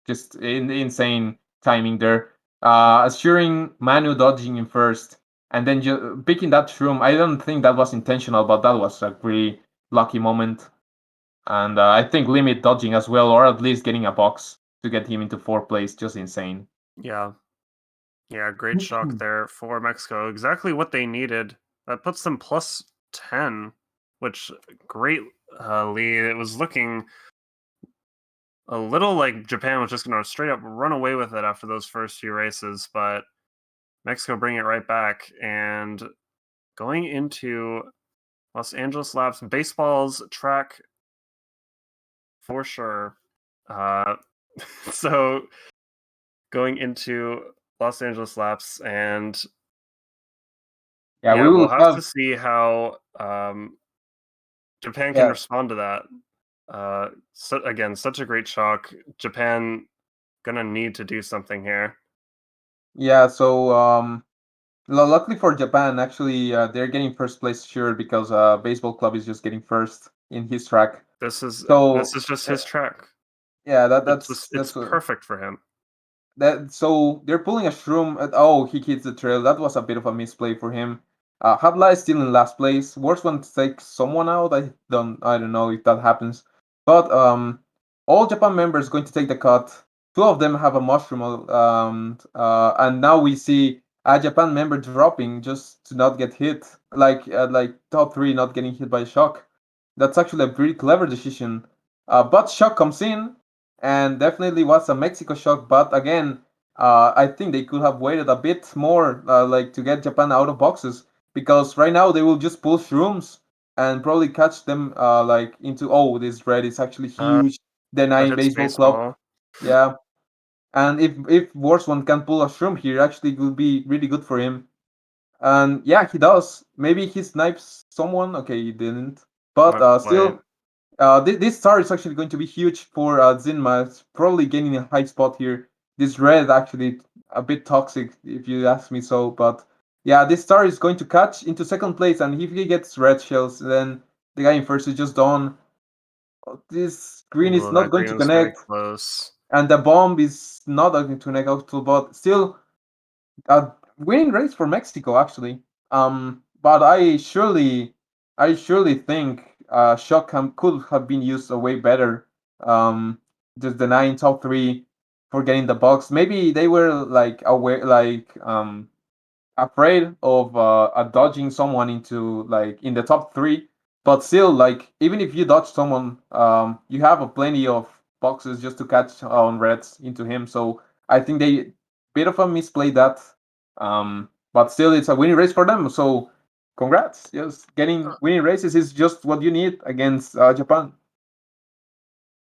Just insane timing there. Assuring Manu dodging in first, and then picking that shroom. I don't think that was intentional, but that was a pretty lucky moment. And I think limit dodging as well, or at least getting a box to get him into 4th place. Just insane. Yeah, yeah, great shock there for Mexico. Exactly what they needed. That puts them +10, which great lead. It was looking a little like Japan was just going to straight up run away with it after those first few races, but Mexico bringing it right back and going into Los Angeles Labs. Baseball's track for sure. So going into Los Angeles Labs, and Yeah, we we'll will have to have. see how Japan can Yeah, respond to that. So again, such a great shock. Japan gonna need to do something here. yeah. So luckily for Japan, actually, they're getting first place sure because baseball club is just getting first in his track. This is So just his track. yeah, It's perfect for him. so they're pulling a shroom. Oh, he hits the trail. That was a bit of a misplay for him. Hadla is still in last place. Worst one to take someone out. I don't know if that happens. But all Japan members going to take the cut. Two of them have a mushroom. And now we see a Japan member dropping just to not get hit. Like top three not getting hit by shock. That's actually a pretty clever decision. But shock comes in and definitely was a Mexico shock. But again, I think they could have waited a bit more, like to get Japan out of boxes, because right now they will just pull shrooms and probably catch them like into, oh, this red is actually huge, That denying hits baseball club. baseball. Yeah, and if worse one can pull a shroom here, actually it will be really good for him. And yeah, he does. Maybe he snipes someone. Okay, he didn't, but Not quite. still this star is actually going to be huge for Zinma. It's probably gaining a high spot here. This red actually a bit toxic, if you ask me so. But yeah, this star is going to catch into second place, and if he gets red shells, then the guy in first is just done. This green is Ooh, not that going green to was very connect, close. and the bomb is not going to connect also. But still, a winning race for Mexico actually. But I surely think Shotcam could have been used a way better. Just denying top three for getting the box. Maybe they were like aware, like afraid of dodging someone into like in the top three. But still, like even if you dodge someone, you have a plenty of boxes just to catch on reds into him. So I think they bit of a misplay that. But still, it's a winning race for them. So congrats! Yes, getting winning races is just what you need against Japan.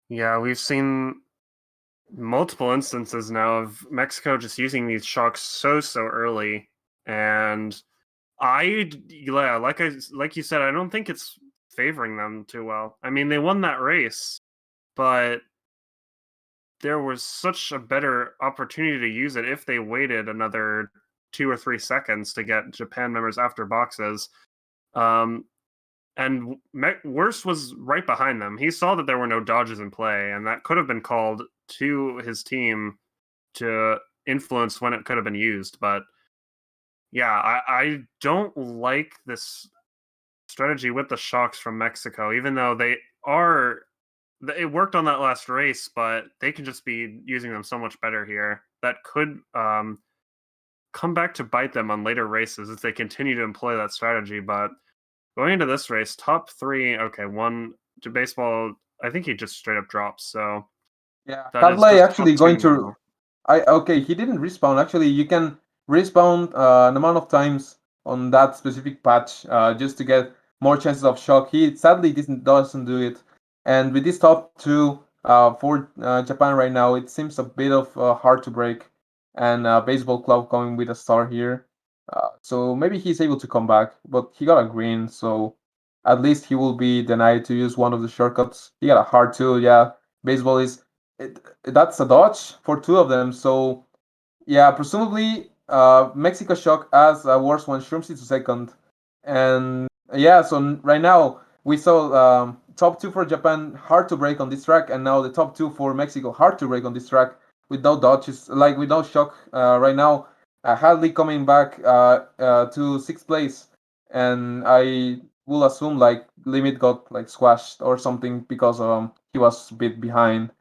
Yeah, we've seen multiple instances now of Mexico just using these shocks so early, and like you said, I don't think it's favoring them too well. I mean, they won that race, but there was such a better opportunity to use it if they waited another 2 or 3 seconds to get Japan members after boxes. Um, and Worst was right behind them. He saw that there were no dodges in play, and that could have been called to his team to influence when it could have been used. But yeah, I don't like this strategy with the shocks from Mexico, even though it worked on that last race, but they can just be using them so much better here. That could come back to bite them on later races if they continue to employ that strategy. But going into this race, top three, okay, one to baseball, I think he just straight up drops. So Yeah, that is Hadley just top actually two going to. now. He didn't respawn. Actually, you can respawn an amount of times on that specific patch just to get more chances of shock. He sadly doesn't do it. And with this top two for Japan right now, it seems a bit of hard to break. And baseball club coming with a star here, so maybe he's able to come back. But he got a green, so at least he will be denied to use one of the shortcuts. He got a hard two. Yeah, baseball is that's a dodge for two of them. So yeah, presumably Mexico Shock as a worse one, Shrooms into second, and yeah. So right now we saw top two for Japan hard to break on this track, and now the top two for Mexico hard to break on this track without dodges, like without shock. Right now, Hadley coming back to sixth place, and I will assume like Limit got like squashed or something because he was a bit behind.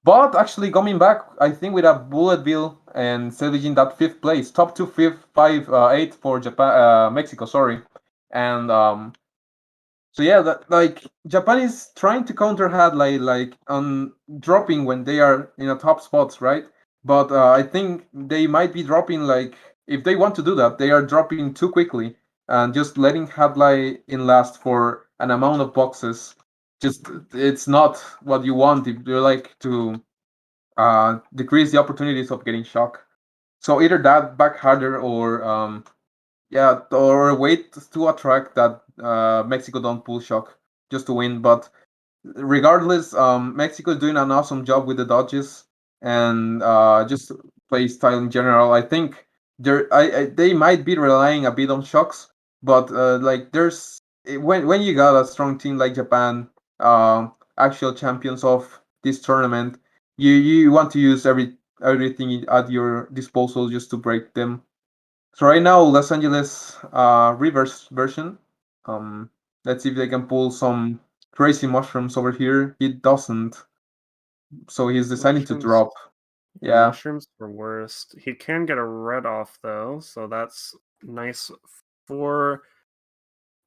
But actually coming back, I think with a bullet bill and salvaging that fifth place, top two, fifth, five, eight for Japan, Mexico, sorry, and so yeah, that like Japan is trying to counter had like on dropping when they are in a top spots, right? But I think they might be dropping like if they want to do that, they are dropping too quickly and just letting Hadley in last for an amount of boxes. Just it's not what you want if you like to decrease the opportunities of getting shock. So either that back harder or or wait to attract that Mexico don't pull shock just to win. But regardless, Mexico is doing an awesome job with the dodges and just play style in general. I think they might be relying a bit on shocks, but like when you got a strong team like Japan, actual champions of this tournament, you want to use everything at your disposal just to break them. So right now, Los Angeles reverse version. Um, let's see if they can pull some crazy mushrooms over here. He doesn't, so he's deciding to Mushrooms. drop. Yeah, Yeah, mushrooms are worst. He can get a red off though, so that's nice for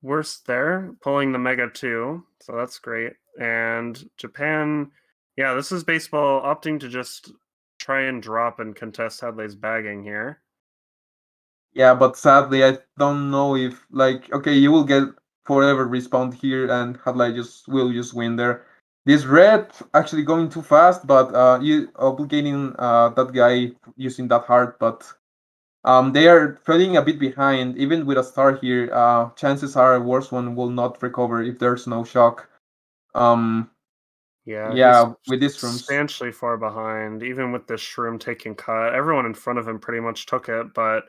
worst there. Pulling the Mega 2, so that's great. And Japan, yeah, this is baseball opting to just try and drop and contest Hadley's bagging here. yeah, but sadly, I don't know if like okay, you will get forever respawned here, and Hadley will just win there. This red actually going too fast, but you obligating that guy using that heart, but they are falling a bit behind. Even with a star here, chances are worse one will not recover if there's no shock. Um, Yeah, he's yeah, with these rooms. substantially far behind, even with this shroom taking cut. Everyone in front of him pretty much took it, but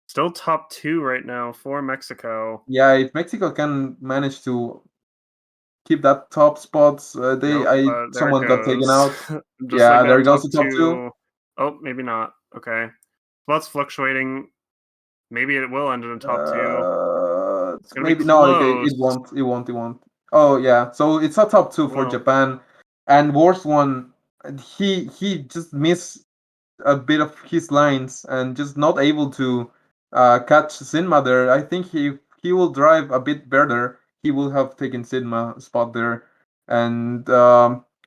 still top 2 right now for Mexico. Yeah, if Mexico can manage to keep that top spots, Nope, there it someone got taken goes. out. Just like Yeah, there that, goes top the top two. 2. Oh, maybe not. Okay. Spots fluctuating. Maybe it will end in top 2. It's gonna be Maybe no, close. it won't. It won't. It won't. Oh yeah, so it's a top two for Well, Japan, and worst one. He just missed a bit of his lines and just not able to catch Sinma there. I think he will drive a bit better. He will have taken Sinma spot there, and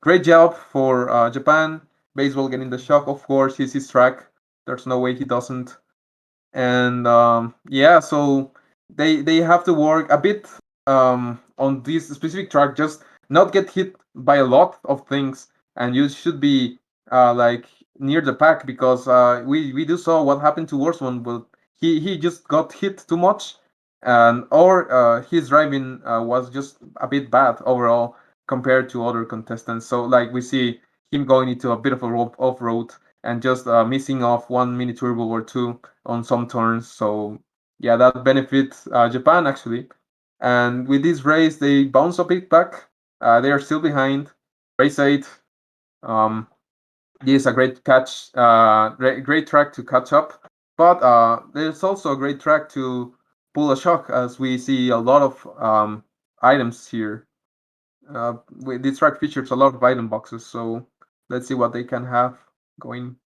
great job for Japan. Baseball getting the shock, of course. He's his track. There's no way he doesn't. And yeah, so they have to work a bit on this specific track, just not get hit by a lot of things, and you should be like near the pack because we do saw what happened to worst one, but he just got hit too much, and or his driving was just a bit bad overall compared to other contestants. So like we see him going into a bit of a off road and just missing off one mini turbo or two on some turns. So yeah, that benefits Japan actually. And with this race, they bounce a bit back. They are still behind. Race 8. Um, this is a great catch, great track to catch up. But there's also a great track to pull a shock, as we see a lot of items here. This track features a lot of item boxes, so let's see what they can have going.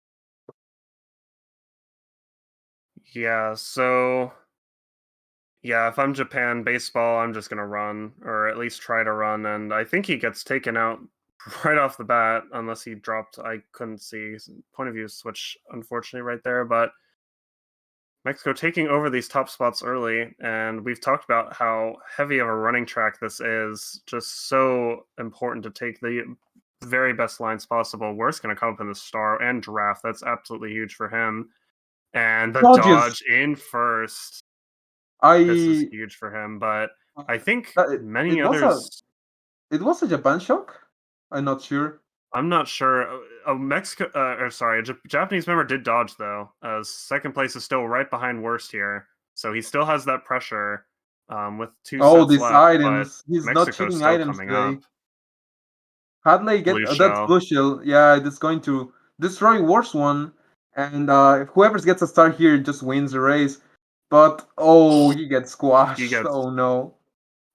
yeah, so yeah, if I'm Japan baseball, I'm just gonna run, or at least try to run, and I think he gets taken out right off the bat, unless he dropped. I couldn't see point of view switch, unfortunately, right there. But Mexico taking over these top spots early, and we've talked about how heavy of a running track this is. Just so important to take the very best lines possible. Worst going to come up in the star and draft. That's absolutely huge for him. And the Dodges. dodge in first. This is I huge for him, but I think it, many it was a others. it was a Japan shock. I'm not sure. I'm not sure. A Mexico, or sorry, a Japanese member did dodge though. Second place is still right behind worst here, so he still has that pressure with 2 Oh, sets these left. But items. He's not Mexico's cheating still items coming today. up. Hadley Blue that's shell. blue shield. Yeah, it's going to destroy worst one, and whoever gets a star here just wins the race. But oh, he gets He squashed. gets Oh no.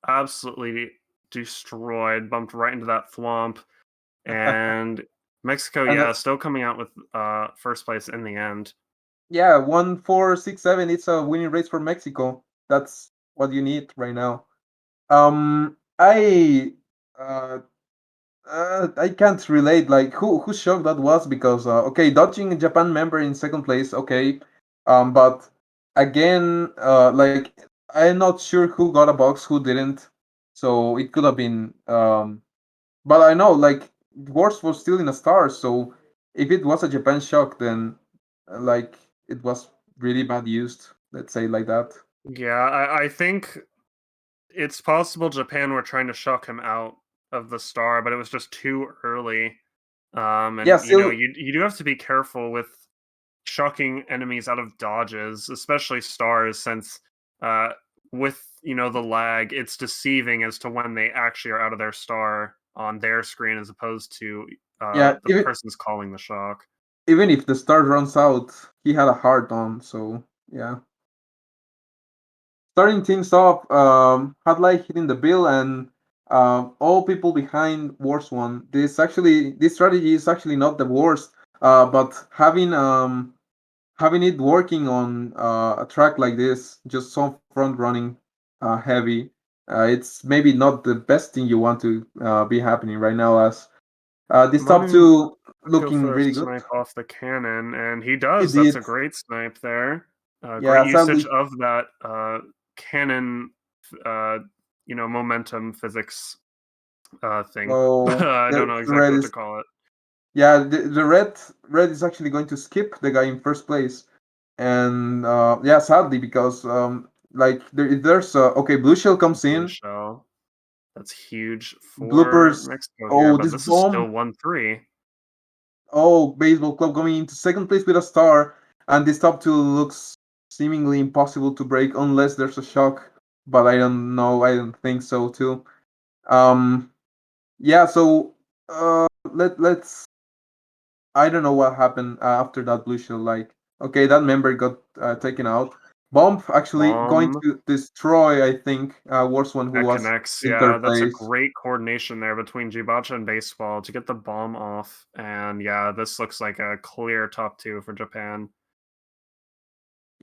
absolutely destroyed, bumped right into that thwomp, and Mexico, And yeah, still coming out with first place in the end. yeah, 1, 4, 6, 7. It's a winning race for Mexico. That's what you need right now. I I can't relate. Like whose shock that was because okay, dodging a Japan member in second place, okay, but again, like I'm not sure who got a box, who didn't. So it could have been. But I know like Wars was still in a star. So if it was a Japan shock, then like it was really bad used. Let's say like that. Yeah, I think it's possible Japan were trying to shock him out of the star, but it was just too early. Yeah, And still. you do have to be careful with shocking enemies out of dodges, especially stars, since uh, with the lag, it's deceiving as to when they actually are out of their star on their screen as opposed to Yeah, the person's calling the shock. even if the star runs out, he had a heart on. So yeah. Starting things off, had like hitting the bill and all people behind worst one. This strategy is actually not the worst, but having it working on a track like this, just some front running heavy, it's maybe not the best thing you want to be happening right now. As this top Manu two go looking for a really good. snipe off the cannon, and he He does. That's did, a great snipe there. Great yeah. usage Sadly, of that cannon, uh, momentum physics thing. oh, I don't know the exactly red what to is. call it. Yeah, the red is actually going to skip the guy in first place, and yeah, sadly because like there's okay, blue shell comes Blue in, shell. That's huge for bloopers. Mexico here, Oh, but this this is still bomb. 1-3. Oh, baseball club going into second place with a star, and this top two looks seemingly impossible to break unless there's a shock. But I don't know. I don't think so too. Um, yeah. So let's I don't know what happened after that blue shield. Like, okay, that member got taken out. Bomb actually going Bomb to destroy, I think, worst one who that was connects. in Yeah, third that's a place. great coordination there between Jibacha and Baseball to get the bomb off. And yeah, this looks like a clear top two for Japan.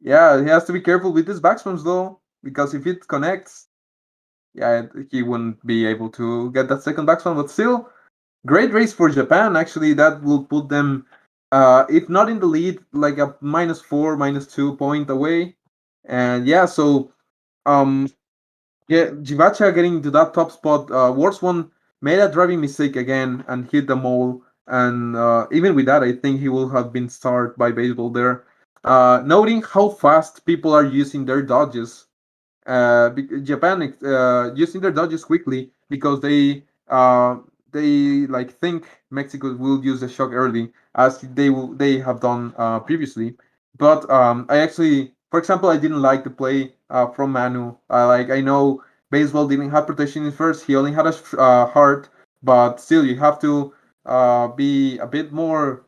Yeah, he has to be careful with his backspams though, because if it connects, yeah, he wouldn't be able to get that second backspam. But still, great race for Japan. Actually, that will put them, if not in the lead, like a -4, -2 point away. And yeah, so um, yeah, Jivacha getting to that top spot. Worst one made a driving mistake again and hit the mole. And even with that, I think he will have been starred by baseball there. Noting how fast people are using their dodges. Japan using their dodges quickly because they like think Mexico will use the shock early as they have done previously. But I actually, for example, I didn't like the play from Manu. I know baseball didn't have protection in first; he only had a heart, but still you have to be a bit more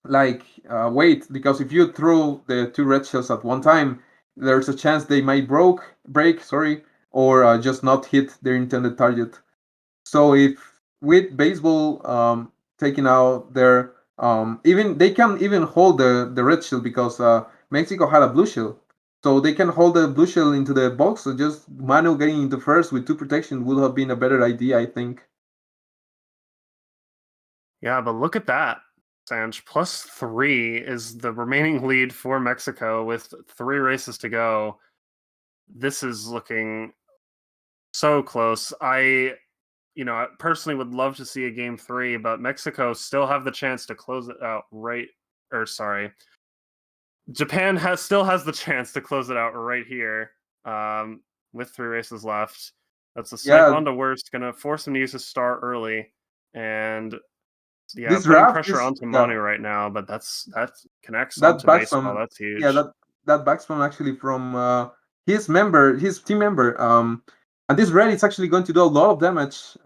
like wait, because if you throw the two red shells at one time, there's a chance they might break, sorry, or just not hit their intended target. So if with baseball taking out their even they can even hold the red shield because Mexico had a blue shield. So they can hold the blue shield into the box. So just Manu getting into first with two protection would have been a better idea, I think. Yeah, but look at that. Sanj +3 is the remaining lead for Mexico with 3 races to go. This is looking so close. I personally would love to see a game 3, but Mexico still have the chance to close it out right or sorry. Japan still has the chance to close it out right here. With 3 races left. That's a snipe Yeah, onto worst, gonna force him to use his star early. And yeah, this putting draft pressure is onto yeah. Manu right now, but that connects That onto baseball. backspam, That's yeah, huge. that backspam actually from his team member. And this red is actually going to do a lot of damage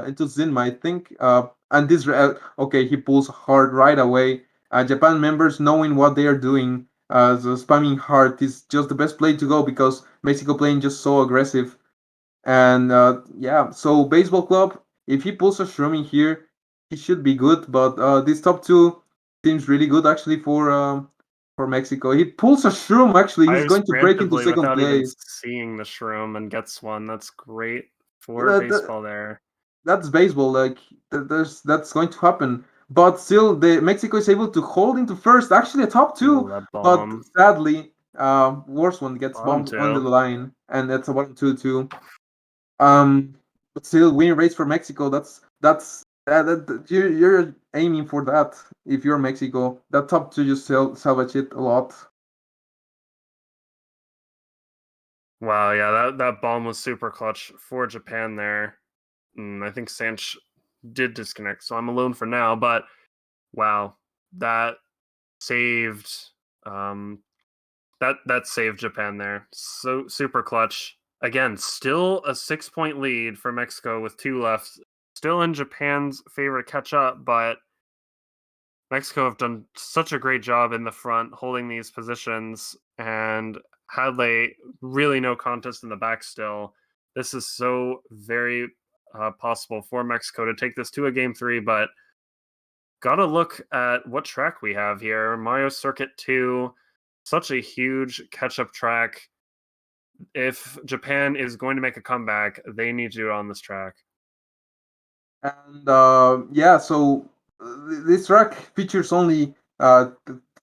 into Zinma, I think. And this red, okay, he pulls hard right away. Japan members knowing what they are doing, so spamming hard is just the best play to go because Mexico playing just so aggressive. And yeah, so baseball club, if he pulls a shroom in here, he should be good. But this top two seems really good actually for Mexico. He pulls a shroom actually. He's Dives going to break into preemptively second without even place. seeing the shroom and gets one. That's great for That, that, baseball there. that's baseball. Like that's going to happen. But still, the Mexico is able to hold into first. Actually, a top Ooh, two. that But bomb. sadly, Worst one gets Bottom bombed on the two. line, and it's a 1-2-2. But still, winning race for Mexico. You're aiming for that if you're Mexico. That top two just salvage it a lot. Wow, yeah, that bomb was super clutch for Japan there. I think Sanch did disconnect, so I'm alone for now. But wow, that saved that saved Japan there. So super clutch. Again, still a 6-point lead for Mexico with 2 left. Still in Japan's favor to catch up, but Mexico have done such a great job in the front holding these positions, and had they really no contest in the back still, this is so very possible for Mexico to take this to a game 3, but gotta look at what track we have here. Mario Circuit 2, such a huge catch-up track. If Japan is going to make a comeback, they need to do it on this track. And so this track features only like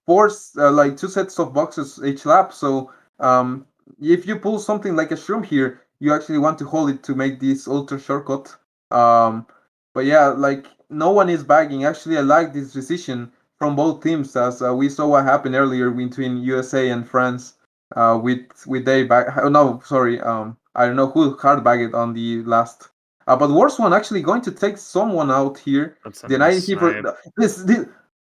2 sets of boxes each lap. So if you pull something like a shroom here, you actually want to hold it to make this ultra shortcut. But yeah, like no one is bagging. Actually, I like this decision from both teams, as we saw what happened earlier between USA and France. With they bag. Oh, no, sorry. I don't know who hard bagged on the last. But worst one actually going to take someone out here. That's a Denied nice he for snipe. this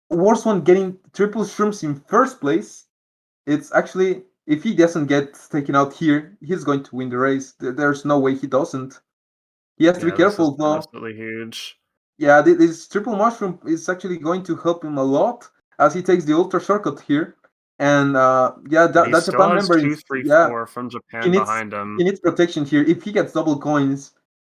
worst one getting triple shrooms in first place. It's actually, if he doesn't get taken out here, he's going to win the race. There's no way he doesn't. He has to be Yeah, this is careful though. absolutely huge. Yeah, this triple mushroom is actually going to help him a lot as he takes the ultra shortcut here. And yeah, But he that still Japan has member two, is, three, yeah, four from he Japan needs behind him. he needs protection here. If he gets double coins,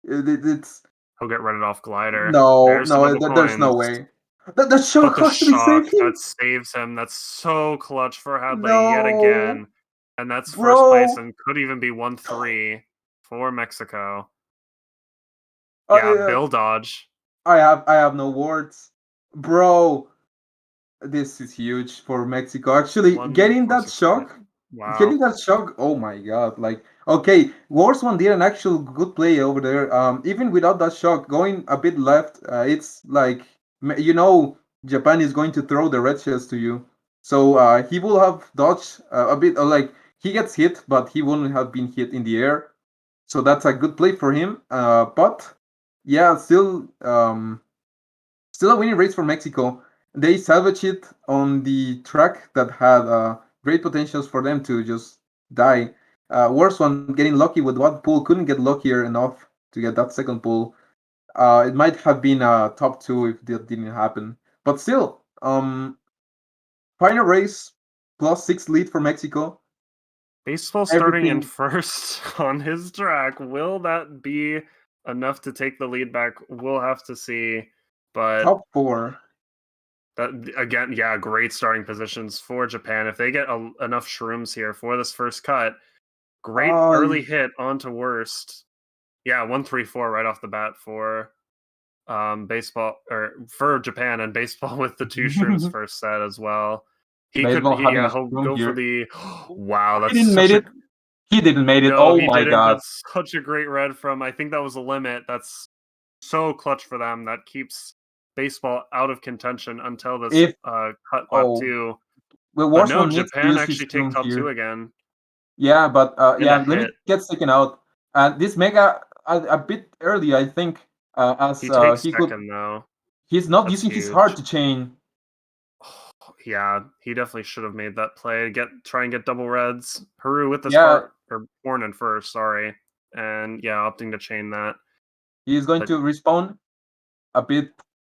it's He'll get redded off glider. no, There's the no, double there's no coins. way. That But shock the actually shock saved him. that saves him, that's so clutch for Hadley yet No, again. And that's first place bro. and could even be 1-3 for Mexico. Yeah, I Bill Dodge. I have no words, bro. This is huge for Mexico. Actually, 1-4-6-5. Wow. getting that shock. Oh my god! Like, okay, Warswan did an actual good play over there. Even without that shock, going a bit left, it's like Japan is going to throw the red shells to you. So he will have dodged a bit. Like he gets hit, but he wouldn't have been hit in the air. So that's a good play for him. But yeah, still a winning race for Mexico. They salvaged it on the track that had great potentials for them to just die. Worst one, getting lucky with one pull, couldn't get luckier enough to get that second pull. It might have been a top 2 if that didn't happen. But still, final race, +6 lead for Mexico. Baseball starting in Everything first on his track. Will that be enough to take the lead back? We'll have to see. But top 4. that again, yeah, great starting positions for Japan. If they get enough shrooms here for this first cut, great early hit onto worst. Yeah, 1-3-4 right off the bat for baseball, or for Japan, and baseball with the 2 shrooms first set as well. Baseball having a He'll shroom go for here. the wow. He That's didn't such made a it. He didn't made it. no. Oh He my didn't. god. That's such a great red from. I think that was a limit. That's so clutch for them. That keeps baseball out of contention until this If cut lap oh, 2. well, But no, Warswan needs to Japan use his actually take shroom top 2 here. again. Yeah, but And a Limit hit. gets taken out. This Mega a bit early, I think, as He takes he could. second though. He's not That's using his heart huge. to chain. Yeah, he definitely should have made that play. Try and get double reds. Haru with this Yeah, heart, or Horn in first, sorry. And yeah, opting to chain that. he's going But to respawn. A bit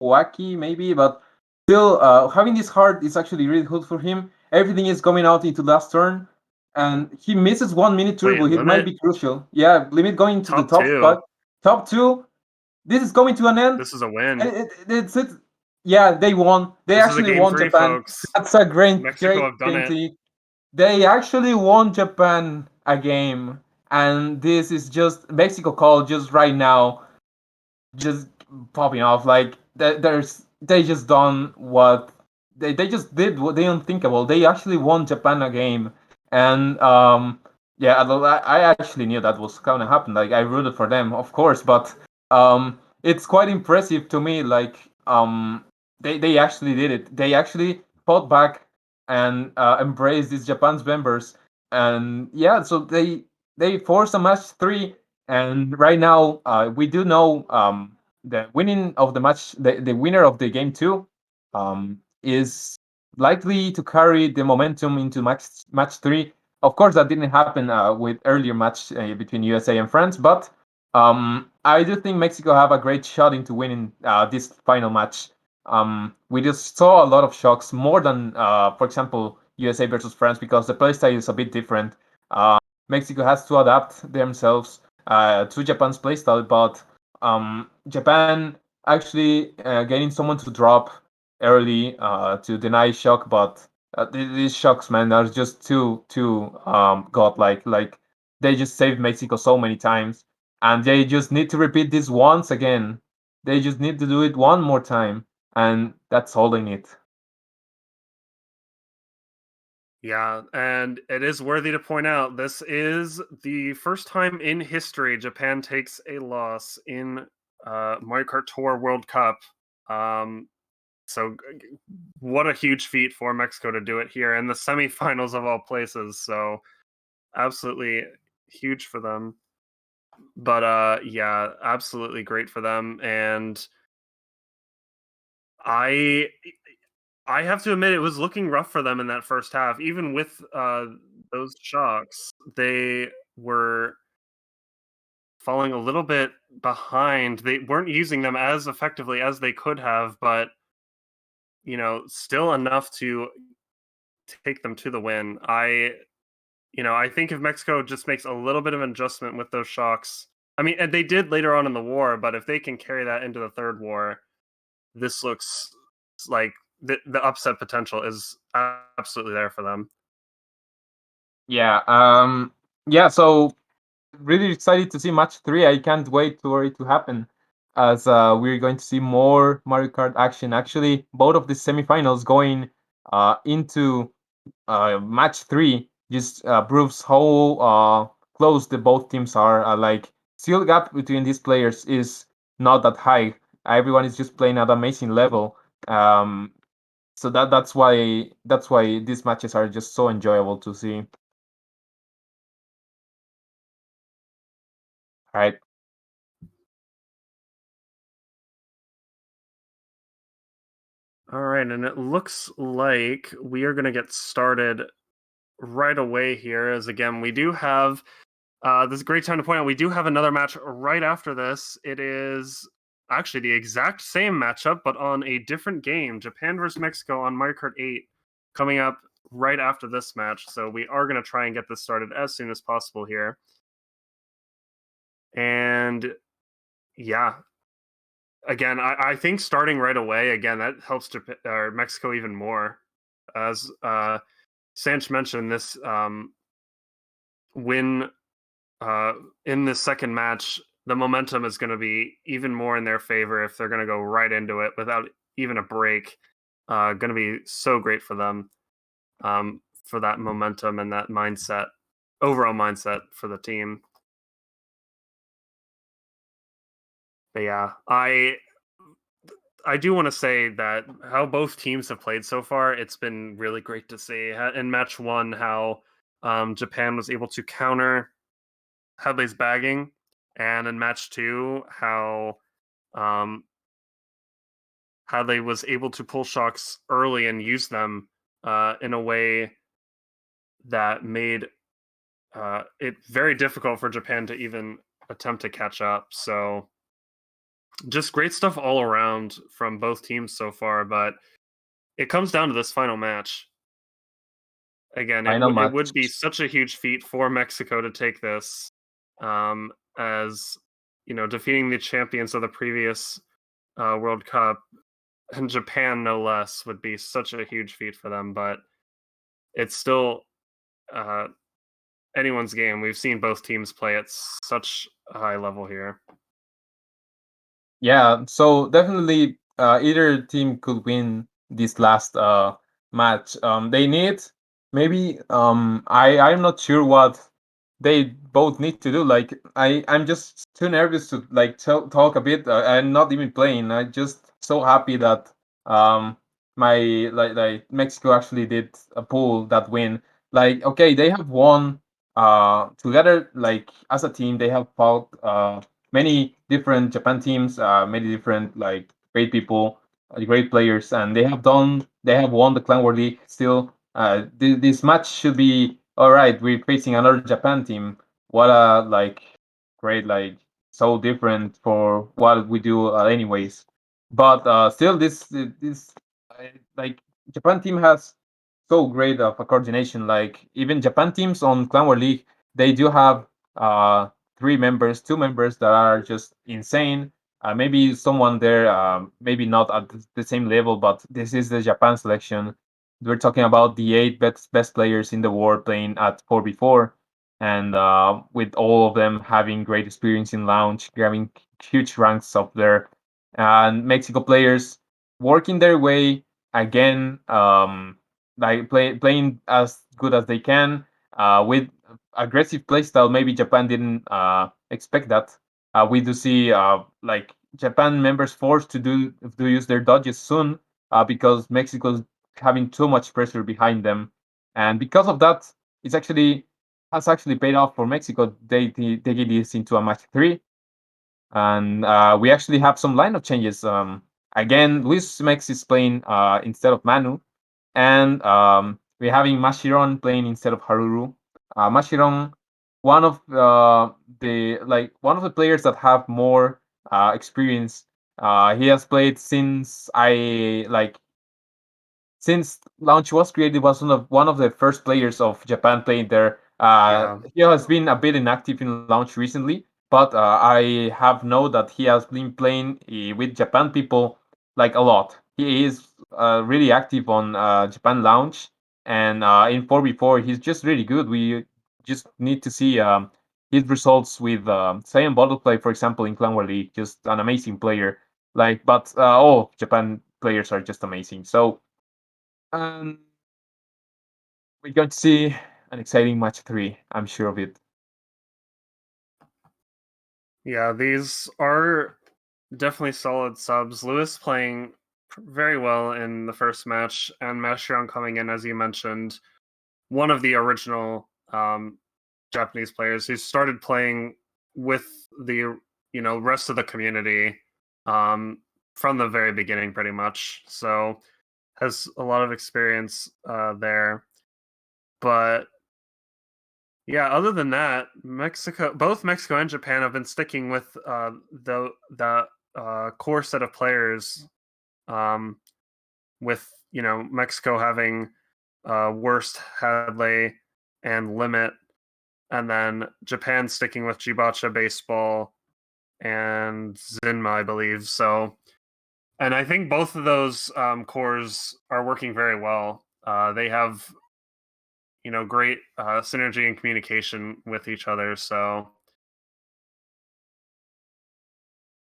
wacky, maybe, but still, having this heart is actually really good for him. Everything is coming out into last turn, and he misses 1 minute turbo. wait, It might Limit be crucial. Yeah, Limit going to the top top 2. spot. Top 2. This is coming to an end. This is a win. It's it. Yeah, they won. They This is a actually game won 3, Japan. folks. That's a Mexico great have done it. thing. They actually won Japan a game, and this is just Mexico call just right now, just popping off. Like they just done what they just did what they unthinkable. They actually won Japan a game. And yeah, I actually knew that was gonna happen. Like I rooted for them, of course, but it's quite impressive to me. Like they actually did it. They actually fought back and embraced these Japan's members. And yeah, so they forced a match 3, and right now we do know the winning of the match, the winner of the game 2, is likely to carry the momentum into match 3. Of course, that didn't happen with earlier match between USA and France, but I do think Mexico have a great shot into winning this final match. We just saw a lot of shocks, more than, for example, USA versus France, because the playstyle is a bit different. Mexico has to adapt themselves to Japan's playstyle, but Japan actually getting someone to drop early to deny shock, but these shocks, man, are just too godlike. Like they just saved Mexico so many times, and they just need to repeat this once again. They just need to do it one more time, and that's all they need. Yeah, and it is worthy to point out this is the first time in history Japan takes a loss in Mario Kart Tour World Cup. Um, so what a huge feat for Mexico to do it here in the semifinals of all places. So absolutely huge for them. But yeah, absolutely great for them. And I I have to admit it was looking rough for them in that first half. Even with those shocks, they were falling a little bit behind. They weren't using them as effectively as they could have, but still enough to take them to the win. I think if Mexico just makes a little bit of an adjustment with those shocks, I mean, and they did later on in the war, but if they can carry that into the third war, this looks like the upset potential is absolutely there for them. Yeah, yeah. So really excited to see match 3. I can't wait for it to happen, as we're going to see more Mario Kart action. Actually, both of the semifinals going into match 3 just proves how close the both teams are. Like, skill gap between these players is not that high. Everyone is just playing at an amazing level. So that's why these matches are just so enjoyable to see. Right. All right, and it looks like we are going to get started right away here. As again, we do have this is a great time to point out we do have another match right after this. It is actually the exact same matchup, but on a different game. Japan versus Mexico on Mario Kart 8 coming up right after this match. So we are going to try and get this started as soon as possible here. And yeah, again, I think starting right away, again, that helps Mexico even more. As Sanch mentioned, this win in the second match, the momentum is going to be even more in their favor if they're going to go right into it without even a break. Going to be so great for them, for that momentum and that mindset, overall mindset for the team. But yeah, I do want to say that how both teams have played so far, it's been really great to see. In match 1, how Japan was able to counter Hadley's bagging, and in match 2, um, Hadley was able to pull shocks early and use them in a way that made it very difficult for Japan to even attempt to catch up. So just great stuff all around from both teams so far, but it comes down to this final match. Again, Final it match. would be such a huge feat for Mexico to take this, as defeating the champions of the previous World Cup, and Japan no less, would be such a huge feat for them. But it's still uh, anyone's game. We've seen both teams play at such a high level here. Yeah, so definitely either team could win this last match. They need maybe I'm not sure what they both need to do. Like I'm just too nervous to like talk a bit. I'm not even playing. I'm just so happy that um my like Mexico actually did pull that win. Like okay, they have won together, like as a team. They have fought many different Japan teams, many different like great people, great players, and they have won the Clan War League still. This match should be all right. We're facing another Japan team. What a like great, like so different for what we do anyways. But still, this like Japan team has so great of a coordination. Like even Japan teams on Clan War League, they do have three members, two members that are just insane. Maybe someone there, maybe not at the same level, but this is the Japan selection. We're talking about the eight best players in the world playing at 4v4, and with all of them having great experience in launch, grabbing huge ranks up there, and Mexico players working their way again, like playing as good as they can, with aggressive playstyle. Maybe Japan didn't expect that. We do see like Japan members forced to use their dodges soon, because Mexico's having too much pressure behind them, and because of that, it's actually has actually paid off for Mexico. They get this into a match three, and we actually have some lineup changes. Again, Luis Mex is playing instead of Manu, and we're having Mashiron playing instead of Haruru. Mashiron, one of one of the players that have more experience. He has played since launch was created, was one of the first players of Japan playing there. Yeah. He has been a bit inactive in launch recently, but I have known that he has been playing with Japan people like a lot. He is really active on Japan launch, and in 4v4 he's just really good. We just need to see his results with Saiyan Butterfly, for example, in Clan War League. Just an amazing player. Like, but all Japan players are just amazing. So um, we're going to see an exciting match three. I'm sure of it. Yeah, these are definitely solid subs. Lewis playing very well in the first match, and Mashiron coming in, as you mentioned, one of the original Japanese players who started playing with the rest of the community from the very beginning, pretty much. So has a lot of experience there. But yeah, other than that, both Mexico and Japan have been sticking with the core set of players. Um, with Mexico having worst Hadley and Limit, and then Japan sticking with Jibacha Baseball and Zinma, I believe. So, and I think both of those cores are working very well. They have great synergy and communication with each other. So,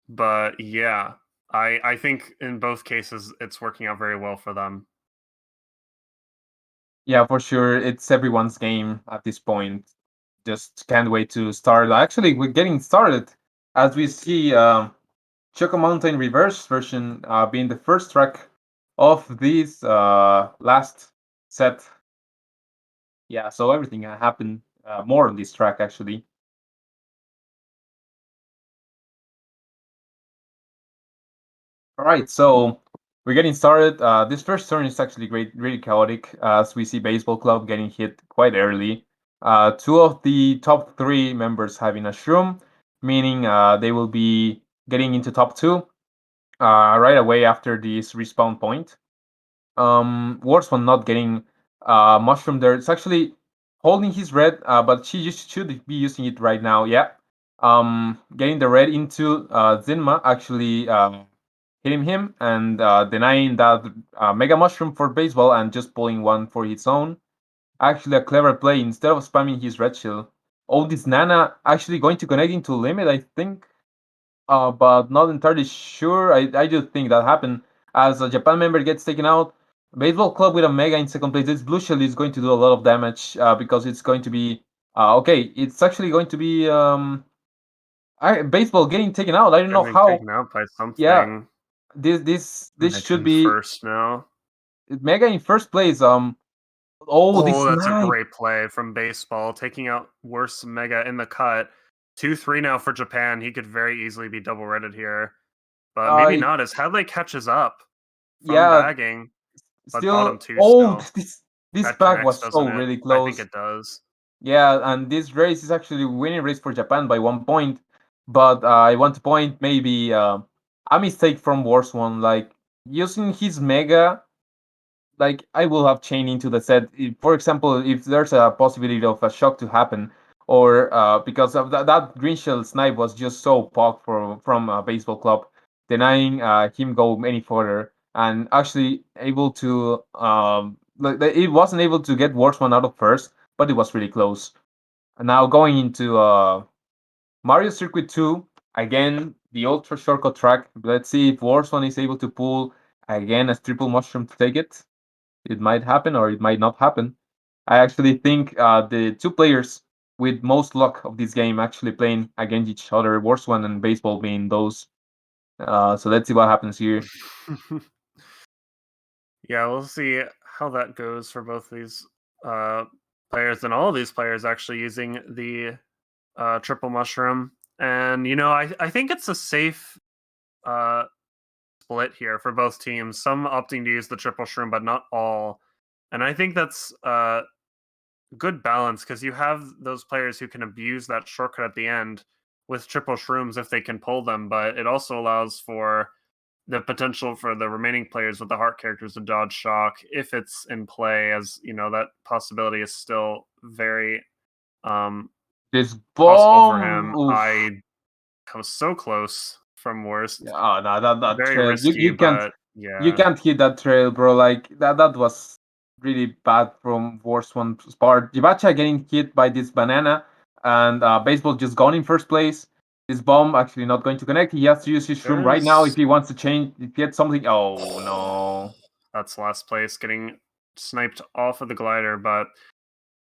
but yeah, I think in both cases it's working out very well for them. Yeah, for sure. It's everyone's game at this point. Just can't wait to start. Actually, we're getting started as we see Choco Mountain Reverse version being the first track of this last set. Yeah, so everything happened more on this track actually. All right, so we're getting started. This first turn is actually great, really chaotic, as we see Baseball Club getting hit quite early. Two of the top three members having a shroom, meaning they will be getting into top two right away after this respawn point. Worst one not getting mushroom there. It's actually holding his red, but she just should be using it right now. Yeah. Getting the red into Zinma actually hitting him and denying that Mega Mushroom for baseball and just pulling one for his own. Actually, a clever play. Instead of spamming his red shield, all this Nana actually going to connect into limit, I think, but not entirely sure. I just think that happened as a Japan member gets taken out. Baseball Club with a Mega in second place. This Blue Shell is going to do a lot of damage because it's going to be okay. It's actually going to be Baseball getting taken out. I don't know Getting how. taken out by Yeah, something. this Mega should in be first now. Mega in first place. Oh, This that's a snipe. great play from Baseball, taking out worse Mega in the cut. 2-3 now for Japan. He could very easily be double redded here, but maybe Uh, not as Hadley catches up from yeah, bagging, but bottom still. two Oh, still. this That back connects, was so doesn't it? really I think close. it does. Yeah, and this race is actually winning race for Japan by 1 point. But I want to point maybe a mistake from Worst One, like using his Mega. Like I will have chain into the set. For example, if there's a possibility of a shock to happen, or because of that green shell snipe was just so pog from Baseball Club, denying him go any further, and actually able to like it wasn't able to get Worst One out of first, but it was really close. And now going into Mario Circuit 2, again, the ultra shortcut track. Let's see if Worst One is able to pull again a triple mushroom to take it. It might happen or it might not happen. I actually think the two players with most luck of this game actually playing against each other, Worst One and Baseball being those. So let's see what happens here. Yeah, we'll see how that goes for both these uh, players and all of these players actually using the triple mushroom. And I think it's a safe uh, split here for both teams. Some opting to use the triple shroom, but not all. And I think that's good balance because you have those players who can abuse that shortcut at the end with triple shrooms if they can pull them, but it also allows for the potential for the remaining players with the heart characters to dodge shock if it's in play, as that possibility is still very um This possible for bomb, him. oof. I was so close from worst. Yeah, oh no, that Very trail. risky, but You yeah. can't hit that trail, bro. Like that was really bad from Worst One's part. Jibacha getting hit by this banana, and Baseball just gone in first place. This bomb actually not going to connect. He has to use his shroom right now if There's he wants to change, if he gets something. Oh no. that's last place getting sniped off of the glider, but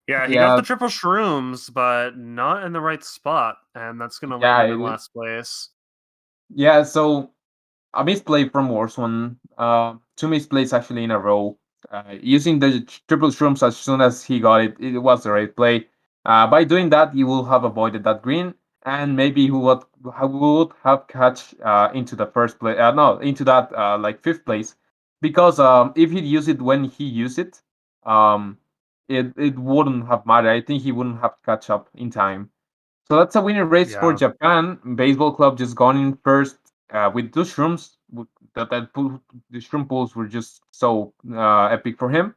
yeah, he got Yeah, the triple shrooms, but not in the right spot, and that's gonna land yeah, him in last place. yeah. So a misplay from Warzone. Two misplays actually in a row. Using the triple shrooms as soon as he got it, it was the right play. By doing that, you will have avoided that green, and maybe would have catch into the first play. No, into that like fifth place, because if he'd use it when he used it, um, it wouldn't have mattered. I think he wouldn't have catch up in time. So that's a winning race for Yeah. Japan. Baseball club just gone in first with two shrooms. The shroom pulls were just so epic for him.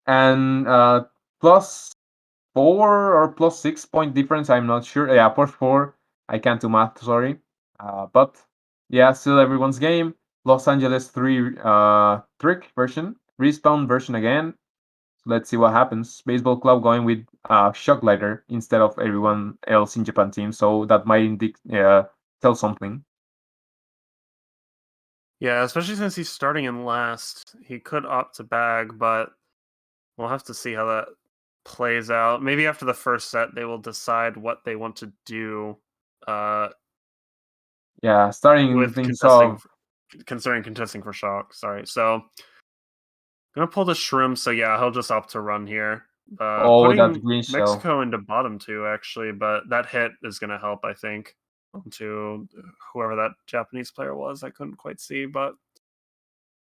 And plus 4 or plus 6 point difference. I'm not sure. Yeah, plus 4. I can't do math. Sorry. But yeah, still everyone's game. Los Angeles 3 trick version, respawn version again. Let's see what happens. Baseball club going with shock glider instead of everyone else in Japan team, so that might tell something. Yeah, especially since he's starting in last. He could opt to bag, but we'll have to see how that plays out. Maybe after the first set, they will decide what they want to do uh, Yeah, starting with things off. contesting for shock. Sorry. So, gonna pull the shroom. So, yeah, he'll just opt to run here. Oh, that Putting green shell. Mexico into bottom two, actually, but that hit is gonna help, I think, onto whoever that Japanese player was. I couldn't quite see, but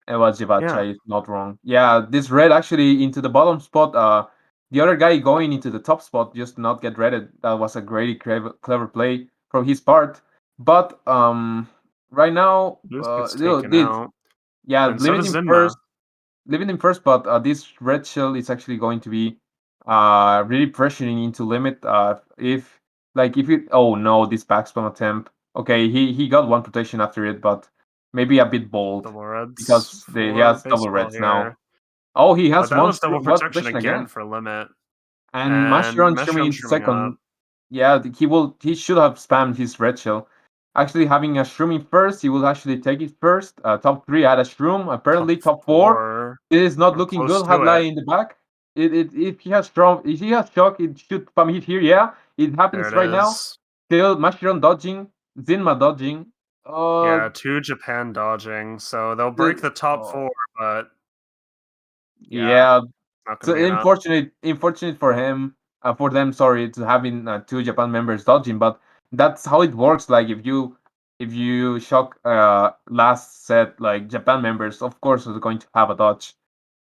It was yeah. Jivacha, if not wrong. Yeah, this red actually into the bottom spot. The other guy going into the top spot just not get redded. That was a great clever play from his part. But right now, Luce gets taken did out. yeah, And so limit does him Zinma. first. Leaving him first, but this red shell is actually going to be really pressuring into limit. If it oh no, this backspam attempt. Okay, he got one protection after it, but maybe a bit bold Double reds because he for has double baseball reds now. here. Oh, he But has that was double one protection protection again again, for limit. and And Masheron showing Meshram into trimming up. second. Yeah, he should have spammed his red shell. Actually, having a shroom in first, he will actually take it first. Top 3 had a shroom. Apparently, top 4. It is not We're looking close good. to Hadlai it. in the back. If he has strong, if he has shock, it should spam hit here. Yeah, it There happens it right now. is. Still, Mashiron dodging, Zinma dodging. Yeah, 2 Japan dodging, so they'll break the top 4, but yeah, yeah. not So gonna be enough. unfortunate for him, for them. Sorry, to having 2 Japan members dodging, but that's how it works. Like if you shock last set, like Japan members, of course, is going to have a dodge.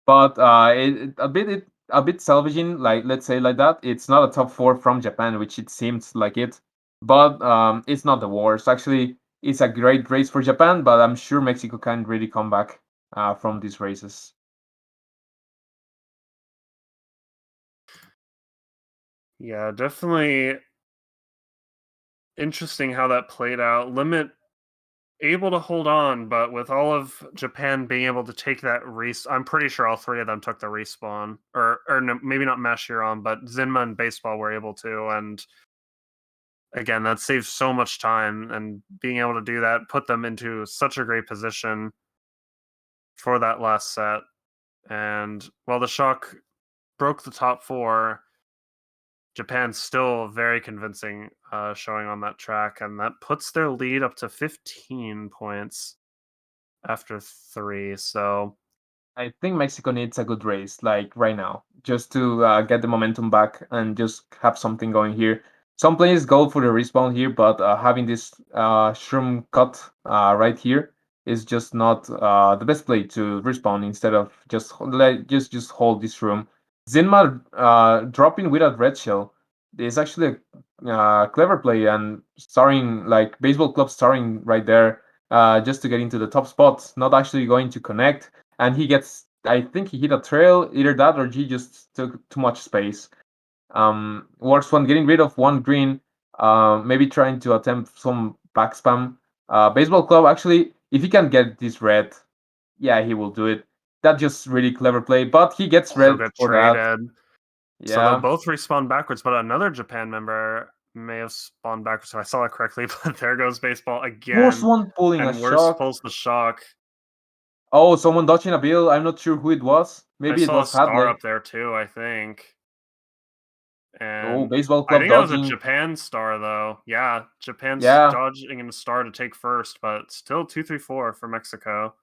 But a bit salvaging, like let's say like that. It's not a top 4 from Japan, which it seems like it, but it's not the worst. Actually, it's a great race for Japan, but I'm sure Mexico can really come back from these races. Yeah, definitely interesting how that played out. Limit able to hold on, but with all of Japan being able to take that I'm pretty sure all 3 of them took the respawn, or no, maybe not Mashiron, but Zinma and Baseball were able to, and again, that saves so much time, and being able to do that put them into such a great position for that last set. And while the shock broke the top 4, Japan's still very convincing showing on that track, and that puts their lead up to 15 points after 3. So I think Mexico needs a good race, like right now, just to get the momentum back and just have something going here. Some players go for the respawn here, but having this shroom cut right here is just not the best play to respawn instead of just hold this room. Zinma dropping without red shell is actually a clever play and starring like baseball club starring right there just to get into the top spot, not actually going to connect and he gets I think he hit a trail, either that or he just took too much space. Worst one, getting rid of one green, maybe trying to attempt some back spam. Baseball club, actually, if he can get this red, yeah, he will do it. That just really clever play, but he gets he'll red get for that. traded. So they'll Yeah. both respawn backwards, but another Japan member may have spawned backwards if I saw that correctly, but there goes Baseball Worst again. one pulling a And Worst shock. pulls the shock. Oh, someone dodging a bill. I'm not sure who it was. I Maybe it saw a was star Hadley. up there too, I think. Oh, And baseball I club think that was a dodging. Japan star though. Yeah, Japan's Yeah, dodging a star to take first, but still 2-3-4 for Mexico.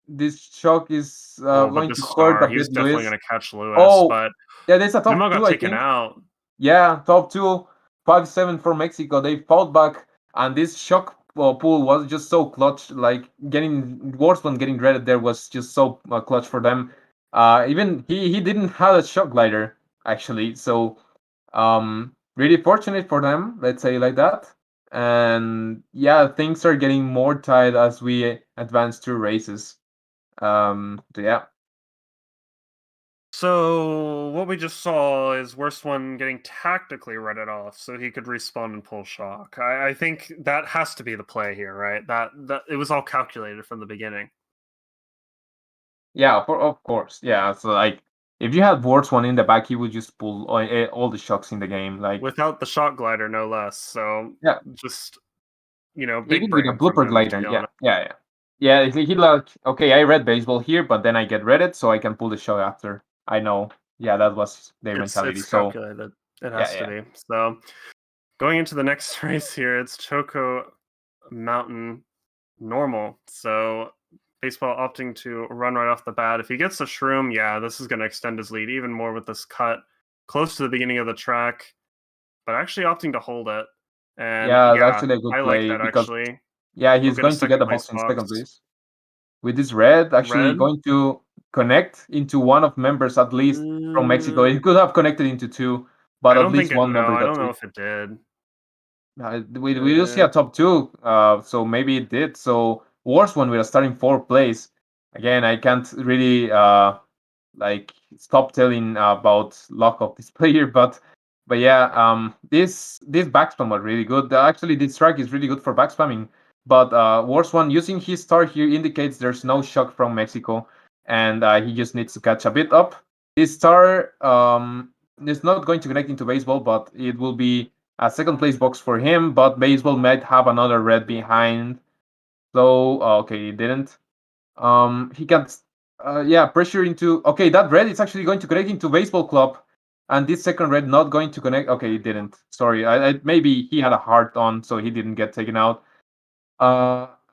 this shock is Oh, but going this to hurt a star, he's bit, definitely Luis. going to catch Lewis. Oh, But yeah, there's a top Nemo two, got I taken think. out. Yeah, top two, 5-7 for Mexico. They fought back, and this shock pull was just so clutch. Like getting worse one getting dreaded there was just so clutch for them. Even he didn't have a shock glider actually, so really fortunate for them. Let's say like that. And yeah, things are getting more tight as we advance through races. So yeah. So what we just saw is Worst One getting tactically redded off so he could respawn and pull shock. I think that has to be the play here, right? That it was all calculated from the beginning. Yeah, of course. Yeah, so like if you had Words one in the back, he would just pull all the shocks in the game. Like Without the shock glider, no less. So yeah, just big even with a brain from blooper him, to glider. be Yeah, honest. yeah, yeah. Yeah, he like okay, I read baseball here, but then I get redded, so I can pull the shot after. I know. Yeah, that was their mentality. It's So calculated. It yeah, has to yeah, be. So going into the next race here, it's Choco Mountain normal. So Baseball opting to run right off the bat. If he gets the shroom, yeah, this is going to extend his lead even more with this cut close to the beginning of the track, but actually opting to hold it. And yeah. That's yeah, actually a good I like play that because actually. yeah, He'll he's get a going to get second the place box in second box. place. With this red, actually Red. going to connect into one of members at least from Mexico. Mm, It could have connected into two, but I at don't think least it. one No, member I got don't know through. if it did. We do see a top two, so maybe it did. So worst one with a starting fourth place. Again, I can't really like stop telling about luck of this player, but yeah, this backspam was really good. Actually, this strike is really good for backspamming. But worst one using his star here indicates there's no shock from Mexico, and he just needs to catch a bit up. This star is not going to connect into baseball, but it will be a second place box for him, but Baseball might have another red behind. So okay, he didn't. He can, pressure into. Okay, that red is actually going to connect into Baseball Club, and this second red not going to connect. Okay, it didn't. Sorry, maybe he had a heart on, so he didn't get taken out.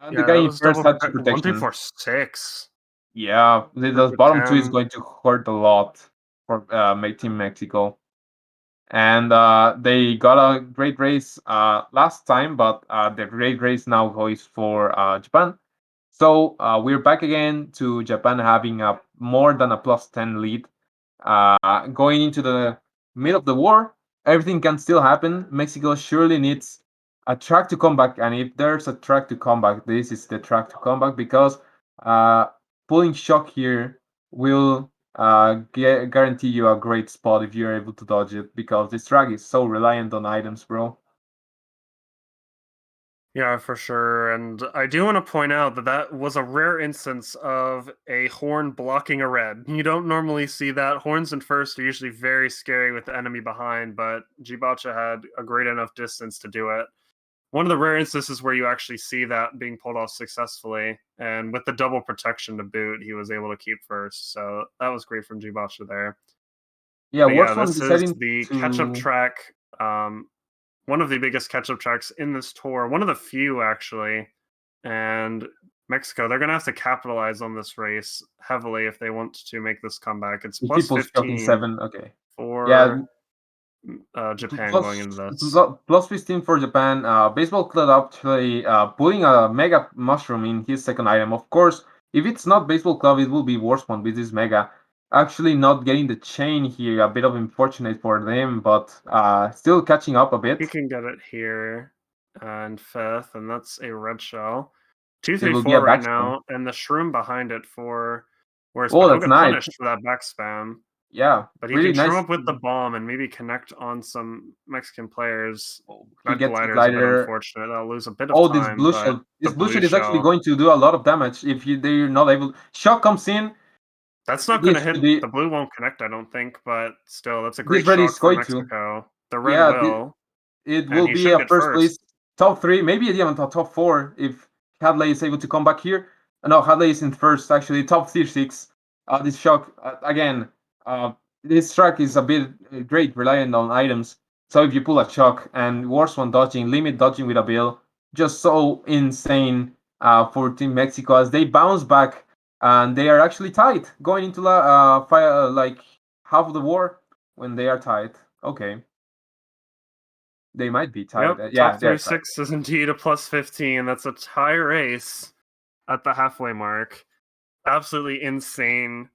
And the Yeah, guy that in was first double had two protect. One, two, protection. four, six. Yeah, the For bottom two is Japan. going to hurt a lot for Team Mexico. And they got a great race last time, but the great race now goes for Japan. So we're back again to Japan having a more than a +10 lead. Going into the middle of the war, everything can still happen. Mexico surely needs a track to come back, and if there's a track to come back, this is the track to come back because uh, pulling shock here will guarantee you a great spot if you're able to dodge it because this track is so reliant on items, bro. Yeah, for sure. And I do want to point out that that was a rare instance of a horn blocking a red. You don't normally see that. Horns in first are usually very scary with the enemy behind, but Jibacha had a great enough distance to do it. One of the rare instances where you actually see that being pulled off successfully, and with the double protection to boot, he was able to keep first. So that was great from Jibacha there. Yeah, But yeah, worst one this is deciding the catch-up to. track. One of the biggest catch-up tracks in this tour. One of the few, actually. And Mexico, they're going to have to capitalize on this race heavily if they want to make this comeback. It's If plus people's shocking 15 7, okay. Yeah, for Japan going plus into this. plus 15 for Japan. Baseball Club actually putting a Mega Mushroom in his second item. Of course, if it's not Baseball Club, it will be worse one with this Mega. Actually, not getting the chain here, a bit of unfortunate for them, but still catching up a He bit. can get it here in fifth, and that's a red shell. Two, It three, will be a four right backspin. now, and the shroom behind it for worse, Oh, but he'll that's get nice. punished for that back spam. Yeah, But he really can shroom nice. up with the bomb and maybe connect on some Mexican players. He That gets the glider is a bit glider. unfortunate. They'll lose a bit of Oh, this time, blue but shell. the This blue blue shell is actually shell, going to do a lot of damage if they're not able. Shock comes in. that's not going to This hit. should be The blue won't connect, I don't think, but still, that's a this great red is shock for going to. Mexico. The red Yeah, will, it and will he be should a get first first. place, top 3, maybe even a top 4 if Hadley is able to come back here. No, Hadley is in first, actually, top 6. This shock, again, uh, this track is a bit great, reliant on items. So if you pull a shock and worse one dodging, limit dodging with a bill, just so insane for Team Mexico as they bounce back and they are actually tied going into like half of the war when they are tied. Okay. They might be tied. Yep, Yeah, top they're three tied. six is indeed a plus 15. That's a tie race at the halfway mark. Absolutely insane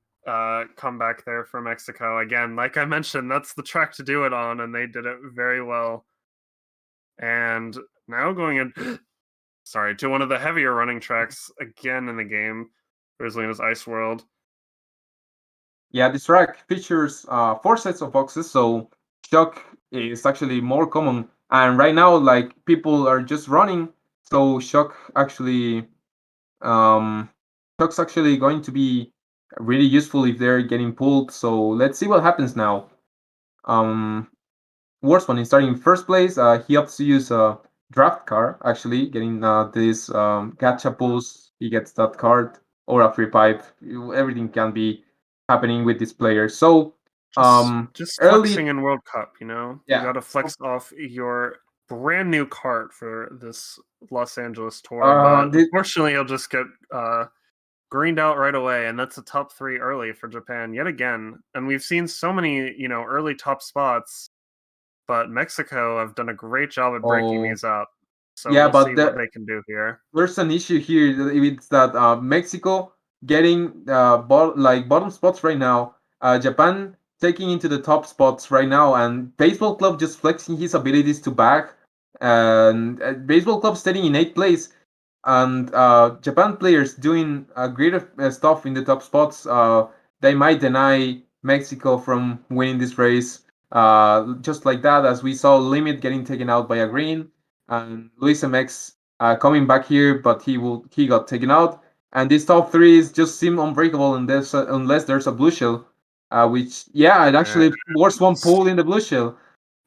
comeback there for Mexico. Again, like I mentioned, that's the track to do it on, and they did it very well. And now going in, sorry, to one of the heavier running tracks again in the game, Rosalina's Ice World. Yeah, this track features 4 sets of boxes, so shock is actually more common. And right now, like people are just running, so um, shock's actually going to be really useful if they're getting pulled. So let's see what happens now. Um, Worst one is starting in first place. He opts to use a draft card, actually, getting this gacha pulls. He gets that card or a free pipe. Everything can be happening with this player. So, Just early, flexing in World Cup, you know? You yeah. gotta So, flex off your brand new cart for this Los Angeles tour, but the, unfortunately you'll just get greened out right away, and that's a top 3 early for Japan yet again. And we've seen so many, early top spots, but Mexico have done a great job at breaking oh, these up. So yeah, we'll see but what they can do here. there's an issue here. It's that Mexico getting bottom spots right now. Japan taking into the top spots right now, and Baseball Club just flexing his abilities to back. And Baseball Club staying in 8th place, and Japan players doing greater stuff in the top spots. They might deny Mexico from winning this race. Just like that, as we saw Limit getting taken out by a green, and Luis MX coming back here, but he got taken out. And these top 3s just seem unbreakable unless there's a blue shell, which it And actually works one pull in the blue shell.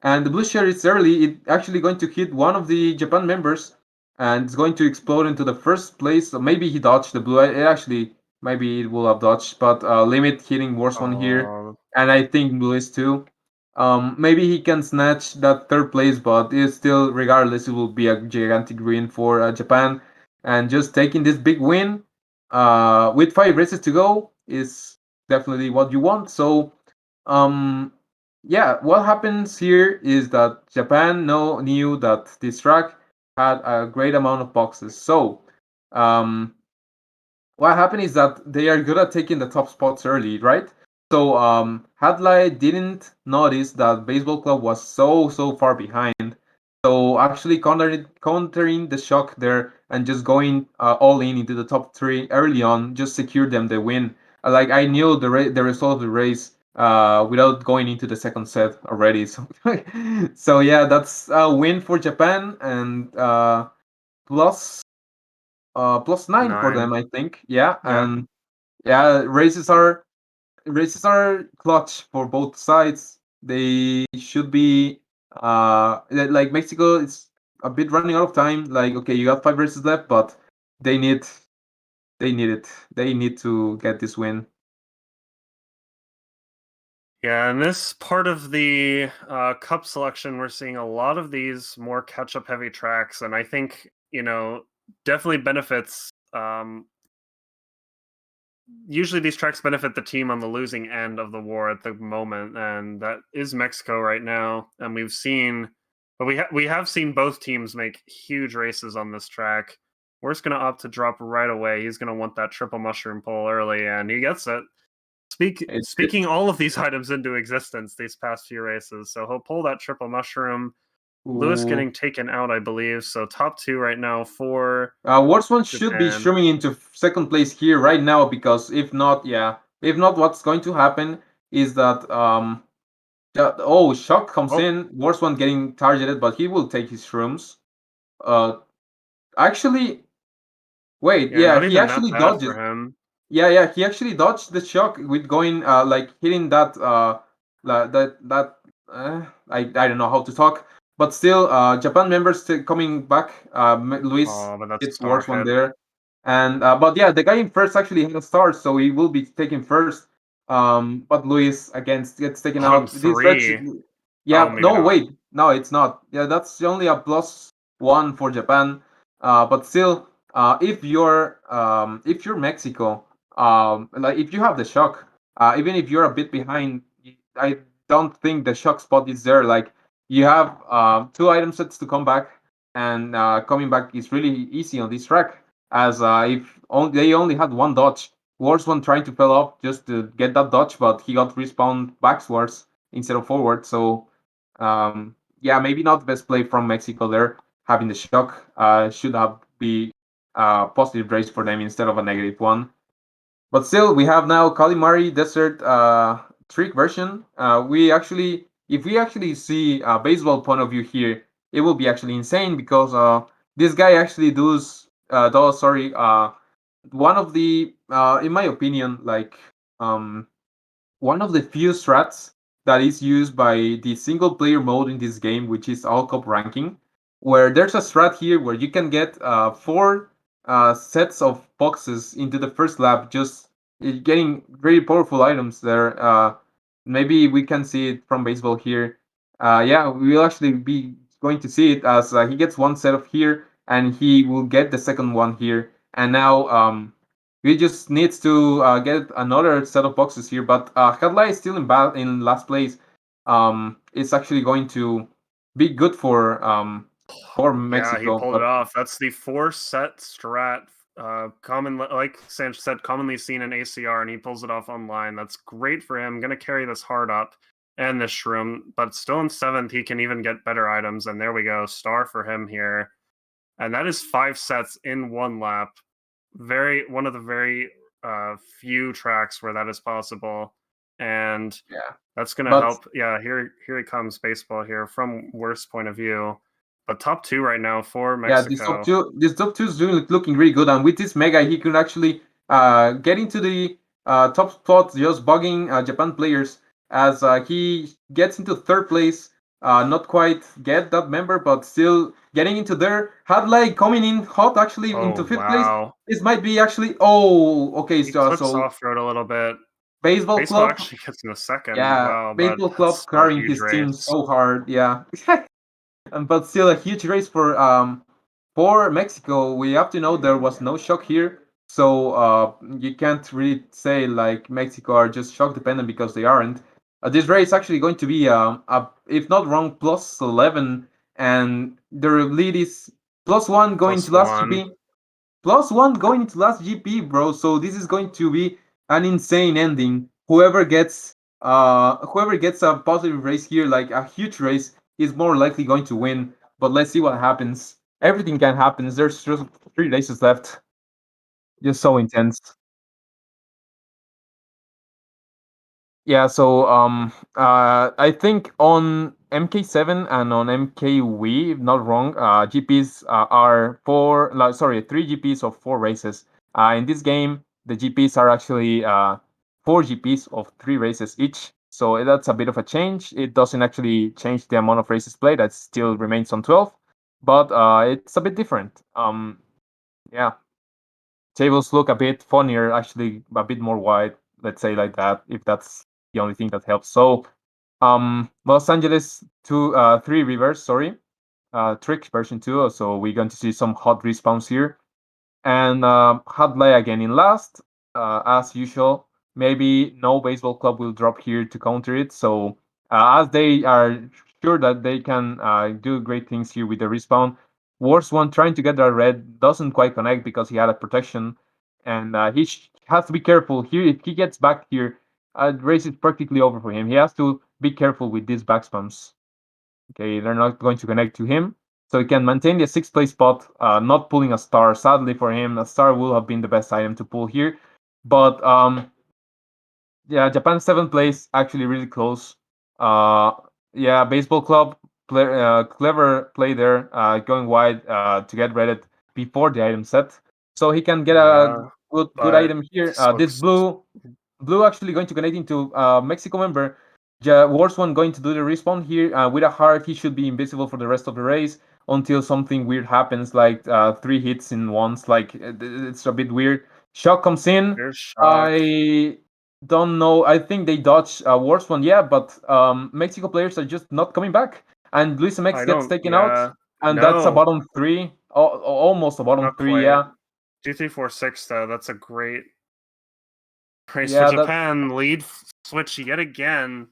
and the blue shell is early. It's actually going to hit one of the Japan members, and it's going to explode into the first place. So maybe he dodged the blue. It actually, maybe it will have dodged, but limit hitting worst one here, Oh, and I think blue is too. Maybe he can snatch that third place, but it's still, regardless, it will be a gigantic win for Japan. And just taking this big win with 5 races to go is definitely what you want. So, um, yeah, what happens here is that Japan knew that this track had a great amount of boxes. So, um, what happened is that they are good at taking the top spots early, right? So Hadley didn't notice that Baseball Club was so far behind. So actually countering the shock there and just going all in into the top three early on just secured them the win. Like I knew the result of the race without going into the second set already. So so yeah, that's a win for Japan and plus +9 for them, 9. I think. Yeah, Yeah. and yeah, races are clutch for both sides. They should be like Mexico. It's a bit running out of time. Like okay, you got 5 races left, but they need they need it. They need to get this win. Yeah, in this part of the cup selection, we're seeing a lot of these more catch-up heavy tracks, and I think, definitely benefits. Usually these tracks benefit the team on the losing end of the war at the moment, and that is Mexico right now. And we have seen both teams make huge races on this track. We're going to opt to drop right away. He's going to want that triple mushroom pull early, and he gets it. Speaking all of these items into existence these past few races, so he'll pull that triple mushroom. Lewis Ooh. getting taken out, I believe. So top 2 right now for Worst one should be Japan. streaming into second place here right now because if not, what's going to happen is that shock comes Oh, in. Worst one getting targeted, but he will take his shrooms. Uh, Actually, wait, yeah, yeah, not he even that actually bad dodged for it. him. Yeah, he actually dodged the shock with going like hitting that I don't know how to talk, but still Japan members still coming back. Luis Oh, but that's hits star worst one hit. there, and but yeah, the guy in first actually had a star, so he will be taken first. But Luis again gets taken On out. This let's 3. Oh, yeah, maybe no not. wait, no it's not. Yeah, that's only a +1 for Japan. But still, if you're Mexico, like if you have the shock, even if you're a bit behind, I don't think the shock spot is there. Like you have 2 item sets to come back, and coming back is really easy on this track. As they only had one dodge, worst one trying to fell off just to get that dodge, but he got respawned backwards instead of forward. So yeah, maybe not the best play from Mexico there. Having the shock should have be a positive race for them instead of a negative one. But still, we have now Kalimari Desert trick version. If we actually see a baseball point of view here, it will be actually insane because this guy actually one of the, in my opinion, like um, one of the few strats that is used by the single player mode in this game, which is all cup ranking, where there's a strat here where you can get 4 sets of boxes into the first lap, just getting very powerful items there. Maybe we can see it from baseball here. Yeah, we'll actually be going to see it as he gets 1 set of here and he will get the second one here. And now we just needs to get another set of boxes here, but Headlight is still in last place. It's actually going to be good for Yeah, he Mexico, pulled it but off. That's the 4-set strat. Like Sanch said, commonly seen in ACR, and he pulls it off online. That's great for him. Going to carry this hard up and this shroom, but still in 7th, he can even get better items. And there we go, star for him here. And that is 5 sets in 1 lap. One of the very few tracks where that is possible, and yeah, that's going to but help. Yeah, here he comes, baseball here from worst point of view, but top 2 right now for yeah, Mexico. this top two is looking really good, and with this mega, he could actually get into the top spot, just bugging Japan players as he gets into third place not quite get that member, but still getting into there. Hadley coming in hot actually into Oh, fifth place. wow. This might be actually. Oh, okay. He clips So off-road a little bit. baseball Baseball club. actually gets in the second. Yeah, Wow, but baseball that's club still a carrying huge his team race. so hard. Yeah, but still a huge race for Mexico. We have to know there was no shock here, so you can't really say like Mexico are just shock dependent because they aren't. This race is actually going to be if not wrong, plus 11, and their lead is plus one going to last +1. GP. Plus one going into last GP, bro. So this is going to be an insane ending. Whoever gets a positive race here, like a huge race, is more likely going to win. But let's see what happens. Everything can happen. There's just 3 races left. Just so intense. Yeah, so I think on MK7 and on MKW, if not wrong, GPs are sorry, 3 GPs of 4 races. In this game, the GPs are actually 4 GPs of 3 races each. So that's a bit of a change. It doesn't actually change the amount of races played. That still remains on 12, but it's a bit different. Yeah, tables look a bit funnier, actually a bit more wide, let's say like that, if that's the only thing that helps. So Los Angeles 3 reverse, sorry. Trick version 2, so we're going to see some hot respawns here. And Hadley again in last, as usual. Maybe no baseball club will drop here to counter it. So as they are sure that they can do great things here with the respawn, worst one trying to get that red doesn't quite connect because he had a protection, and he has to be careful here. If he gets back here, the race is practically over for him. He has to be careful with these back spams. Okay, they're not going to connect to him. So he can maintain the 6th place spot, not pulling a star. Sadly for him, a star will have been the best item to pull here. But yeah, Japan 7th place, actually really close. Uh, yeah, baseball club, clever play there, going wide to get redded before the item set. So he can get a Yeah, good but item here. this This looks blue actually going to connect into Mexico member. Worst one going to do the respawn here. With a heart, he should be invisible for the rest of the race until something weird happens, like 3 hits in once. Like it's a bit weird. Shock comes in. here's shock. I don't know. I think they dodge worst one, yeah, but Mexico players are just not coming back. And Luis MX I gets don't, taken out, yeah. and that's a No, bottom 3. Almost a bottom not 3, quite. yeah. 2346 though, that's a great race for Yeah, that Japan. Lead switch yet again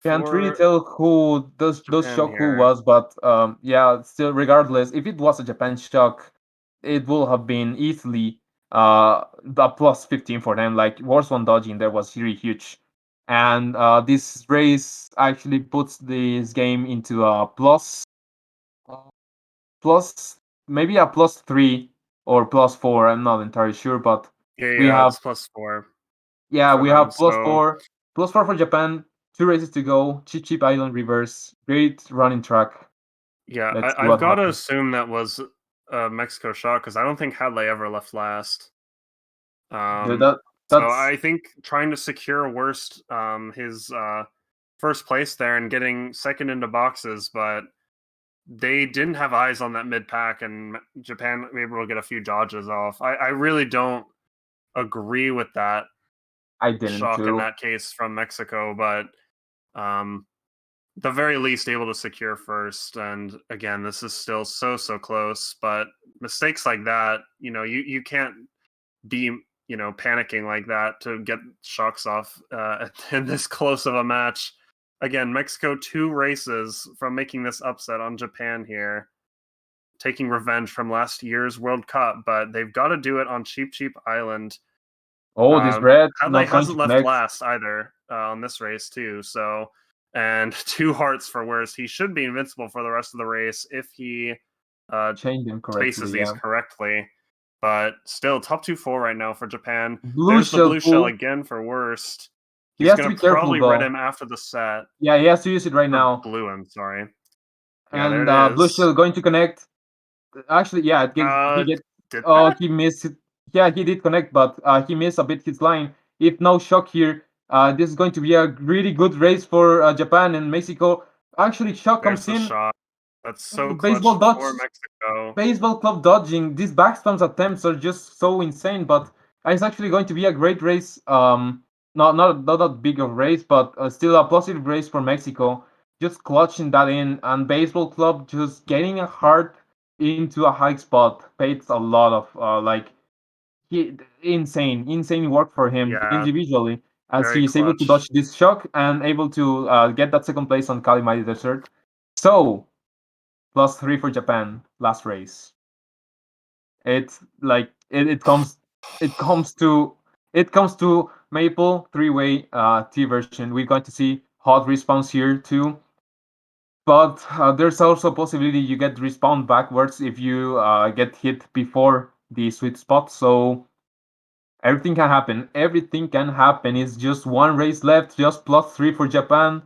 can't really for tell who those Japan shock who here. was, but yeah, still regardless, if it was a Japan shock, it will have been easily a plus 15 for them. Like worst one dodging there was really huge. And this race actually puts this game into a uh, plus maybe a plus 3 or plus 4. I'm not entirely sure, but Yeah, we yeah, have it's +4 yeah, for we them. have plus So four, plus 4 for Japan. 2 races to go. Cheap Cheap Island reverse. Great running track. yeah, Let's see I've what got to happens. assume that was a Mexico shot because I don't think Hadley ever left last. Dude, So that's I think trying to secure worst his first place there and getting second into boxes, but they didn't have eyes on that mid pack, and Japan were able to get a few dodges off. I really don't agree with that I didn't shock in too. that case from Mexico, but um, the very least able to secure first. And again, this is still so close, but mistakes like that, you can't be panicking like that to get shocks off in this close of a match. Again, Mexico 2 races from making this upset on Japan here, taking revenge from last year's World Cup, but they've got to do it on Cheap Island. Oh, this red Hadley not going to hasn't left connect. last either on this race too, so and 2 hearts for worst. He should be invincible for the rest of the race if he Change them spaces correctly, these yeah. correctly. But still, top 2-4 right now for Japan. Blue There's the shell blue shell pull. again for worst. He He's has to gonna be careful probably red though. him after the set. Yeah, he has to use it right Or now. blue him, sorry. Yeah, there And it blue is. shell going to connect. Actually, yeah, he get. Did Oh, that? he missed it. Yeah, he did connect, but he missed a bit his line. If no shock here, this is going to be a really good race for Japan and Mexico. Actually, Shock There's comes the in. shot. That's so Baseball clutch dodge. for Mexico. Baseball club dodging. These backspams attempts are just so insane, but it's actually going to be a great race. Not that big of race, but still a positive race for Mexico. Just clutching that in, and baseball club just getting a heart into a high spot. Paid a lot of insane work for him Yeah, individually, as very he is able to dodge clutch. this shock and able to get that second place on Kalimari Desert. So +3 for Japan last race. It's like it comes to Maple three-way T version. We're going to see hot respawns here too, but there's also a possibility you get respawn backwards if you get hit before the sweet spot. So everything can happen. Everything can happen. It's just one race left. Just +3 for Japan.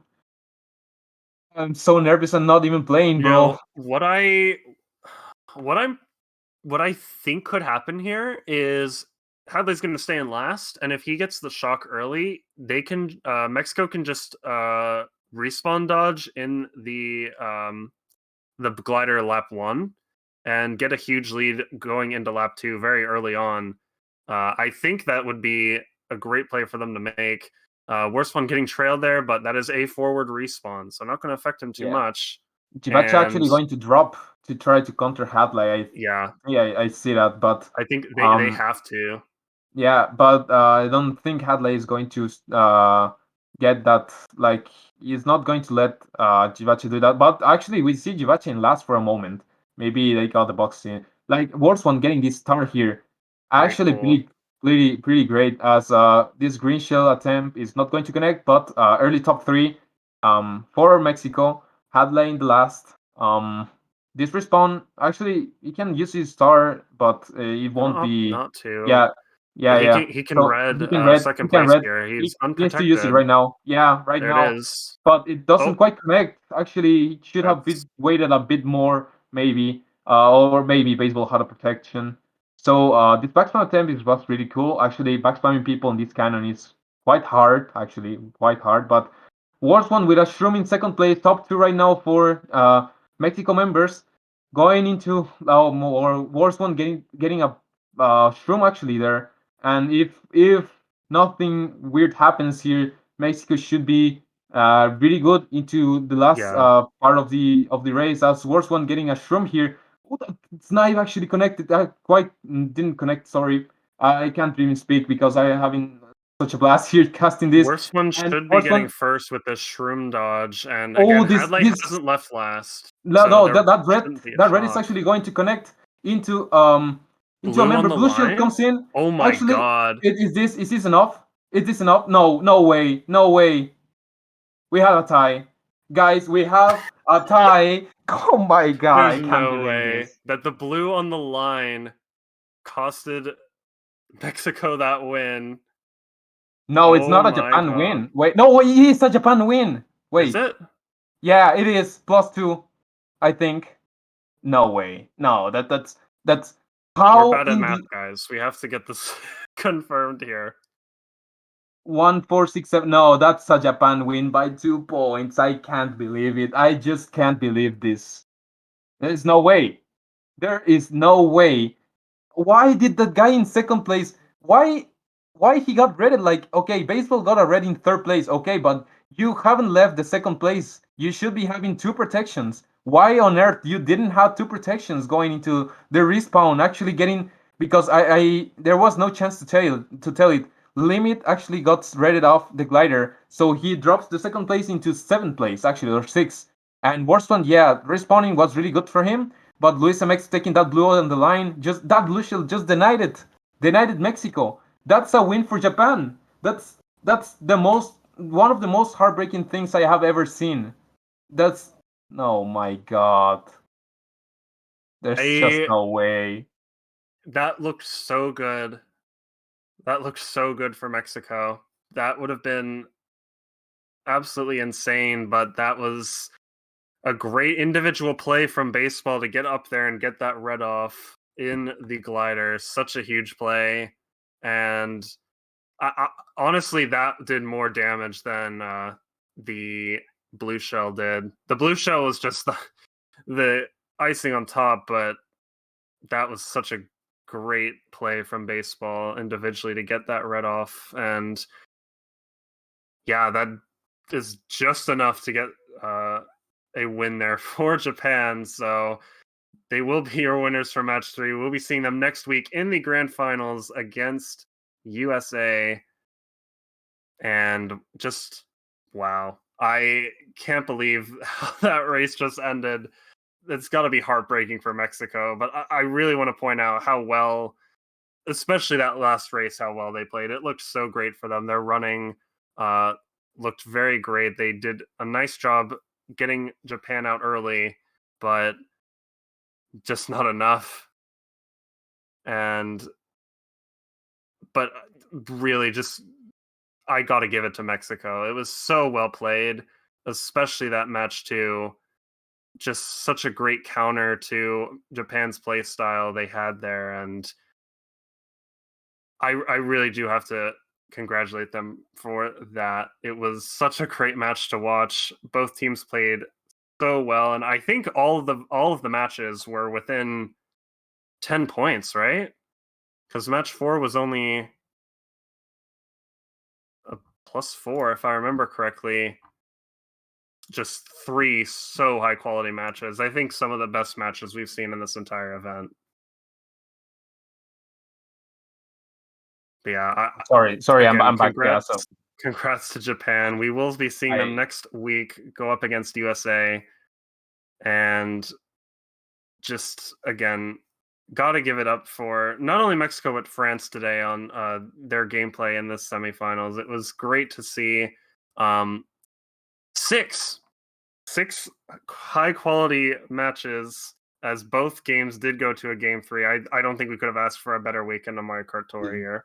I'm so nervous and not even playing, You bro. know, what I think could happen here is Hadley's going to stay in last, and if he gets the shock early, they can Mexico can just respawn dodge in the glider lap 1 and get a huge lead going into lap 2 very early on. I think that would be a great play for them to make. Worst one getting trailed there, but that is a forward respawn, so not going to affect him too Yeah. much. Jivachi And actually going to drop to try to counter Hadley. yeah, I see that, but I think they um, have to. yeah, but I don't think Hadley is going to get that. Like, he's not going to let Jivachi do that. But actually, we see Jivachi in last for a moment. Maybe they got the box in. Like, worst one getting this star here. Very Actually, cool. pretty great. As this green shell attempt is not going to connect, but early top 3 for Mexico. Hadley in the last. This respawn, actually, he can use his star, but it I'm gonna won't opt be. not to. Yeah, But yeah. he can So red he second can place red. here. He's He has to use it unprotected. right now. Yeah, right There it now. is. But it doesn't Oh, quite connect. Actually, he should have that's waited a bit more, maybe. Or maybe baseball had a protection. So this backspam attempt was really cool. Actually, backspamming people in this cannon is quite hard. Actually, quite hard. But worst one with a shroom in second place, top 2 right now for Mexico members. Going into more worst one getting a shroom actually there. And if nothing weird happens here, Mexico should be really good into the last yeah. part of the race. As worst one getting a shroom here. Oh, it's not even actually connected. I quite didn't connect. Sorry, I can't even speak because I having such a blast here casting this. Worst one And should be worst getting one. first with this shroom dodge, and Oh, again, this Hadley this hasn't left last, no, so no, there that shouldn't be a red is shock. actually going to connect into a Blue on member. the Blue shield line. comes in. Oh my Actually, god! is this enough? Is this enough? No, no way, no way. We have a tie, guys. We have a tie. Oh my god, There's I can't no believe way this. that the blue on the line costed Mexico that win. No, it's Oh not a my Japan god! win. Wait, no, it is a Japan win. Is Wait, it? yeah, it is +2, I think. No way. No, that's We're how bad at in math, the guys. We have to get this confirmed here. 1-4-6-7. No, that's a Japan win by 2 points. I can't believe it. I just can't believe this. There's no way. There is no way. Why did that guy in second place? Why he got rated? Like, okay, baseball got a red in third place. Okay, but you haven't left the second place. You should be having 2 protections. Why on earth you didn't have 2 protections going into the respawn? Actually getting, because I there was no chance to tell it. Limit actually got rated off the glider, so he drops the second place into seventh place actually, or sixth. And worst one, yeah, respawning was really good for him, but Luis MX taking that blue on the line, just that blue shield just denied it Mexico. That's a win for Japan. That's the most one of the most heartbreaking things I have ever seen. That's oh my god. There's just I no way. That looked so good. That looked so good for Mexico. That would have been absolutely insane, but that was a great individual play from baseball to get up there and get that red off in the glider. Such a huge play. And honestly, that did more damage than the Blue Shell did. The Blue Shell was just the icing on top, but that was such a great play from baseball individually to get that red off. And yeah, that is just enough to get a win there for Japan. So they will be your winners for match 3. We'll be seeing them next week in the grand finals against USA. And just, wow. I can't believe how that race just ended. It's got to be heartbreaking for Mexico. But I really want to point out how well, especially that last race, how well they played. It looked so great for them. Their running looked very great. They did a nice job getting Japan out early, but just not enough. But really, just I got to give it to Mexico. It was so well played, especially that match 2. Just such a great counter to Japan's play style they had there, and I really do have to congratulate them for that. It was such a great match to watch. Both teams played so well, and I think all of the matches were within 10 points, right? Because match 4 was only a +4, if I remember correctly. Just 3 so high quality matches. I think some of the best matches we've seen in this entire event. But yeah, Sorry, again, I'm back. Yeah, so congrats to Japan. We will be seeing them next week go up against USA, and just again, gotta give it up for not only Mexico but France today on their gameplay in this semifinals. It was great to see six high quality matches, as both games did go to a game 3. I don't think we could have asked for a better weekend on Mario Kart Tour here.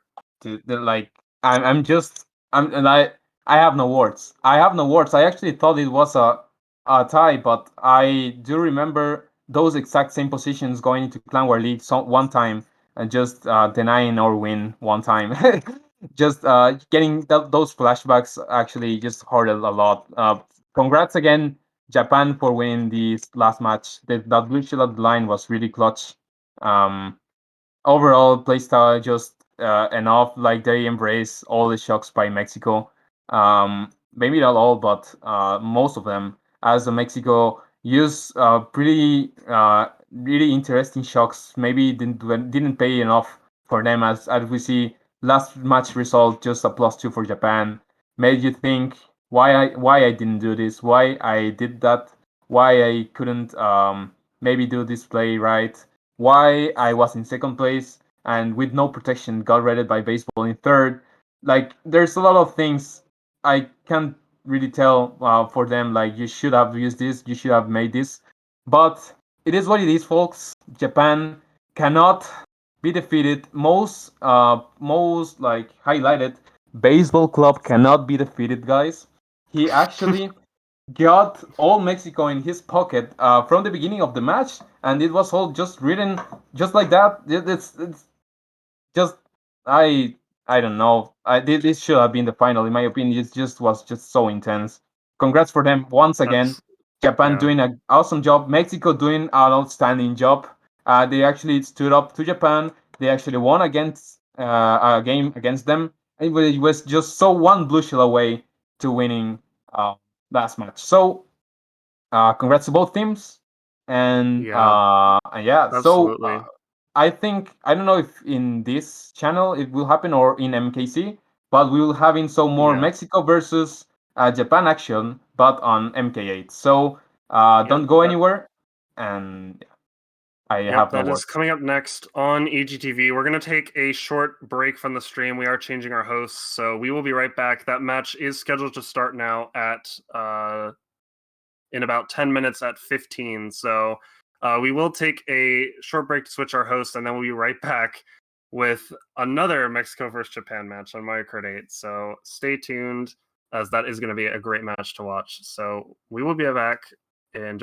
like I'm just and I have no words. I have no words. I actually thought it was a tie, but I do remember those exact same positions going into Clan War League one time and just denying our win one time. Just getting those flashbacks actually just hurt a lot. Congrats again, Japan, for winning this last match. That blue shield at the line was really clutch. Overall playstyle just enough. Like, they embrace all the shocks by Mexico. Maybe not all, but most of them, as the Mexico use pretty really interesting shocks. Maybe didn't pay enough for them, as we see last match result, just a +2 for Japan. Made you think why I didn't do this, why I did that, why I couldn't maybe do this play right, why I was in second place and with no protection got rated by baseball in third. Like, there's a lot of things I can't really tell for them. Like, you should have used this, you should have made this, but it is what it is, folks. Japan cannot be defeated. Most like highlighted, baseball club cannot be defeated, guys. He actually got all Mexico in his pocket from the beginning of the match, and it was all just written just like that. It's just I don't know. This should have been the final, in my opinion. It just was just so intense. Congrats for them once again. Japan doing an awesome job. Mexico doing an outstanding job. They actually stood up to Japan. They actually won against a game against them. It was just so one blue shell away to winning last match. So congrats to both teams. And yeah, so Absolutely. I think, I don't know if in this channel it will happen or in MKC, but we will have in some more Mexico versus Japan action, but on MK8. So don't go anywhere. And I have no that words. is coming up next on EGTV. We're going to take a short break from the stream. We are changing our hosts, so we will be right back. That match is scheduled to start now at in about 10 minutes at 15. So we will take a short break to switch our host, and then we'll be right back with another Mexico versus Japan match on Mario Kart 8. So stay tuned, as that is going to be a great match to watch. So we will be back in just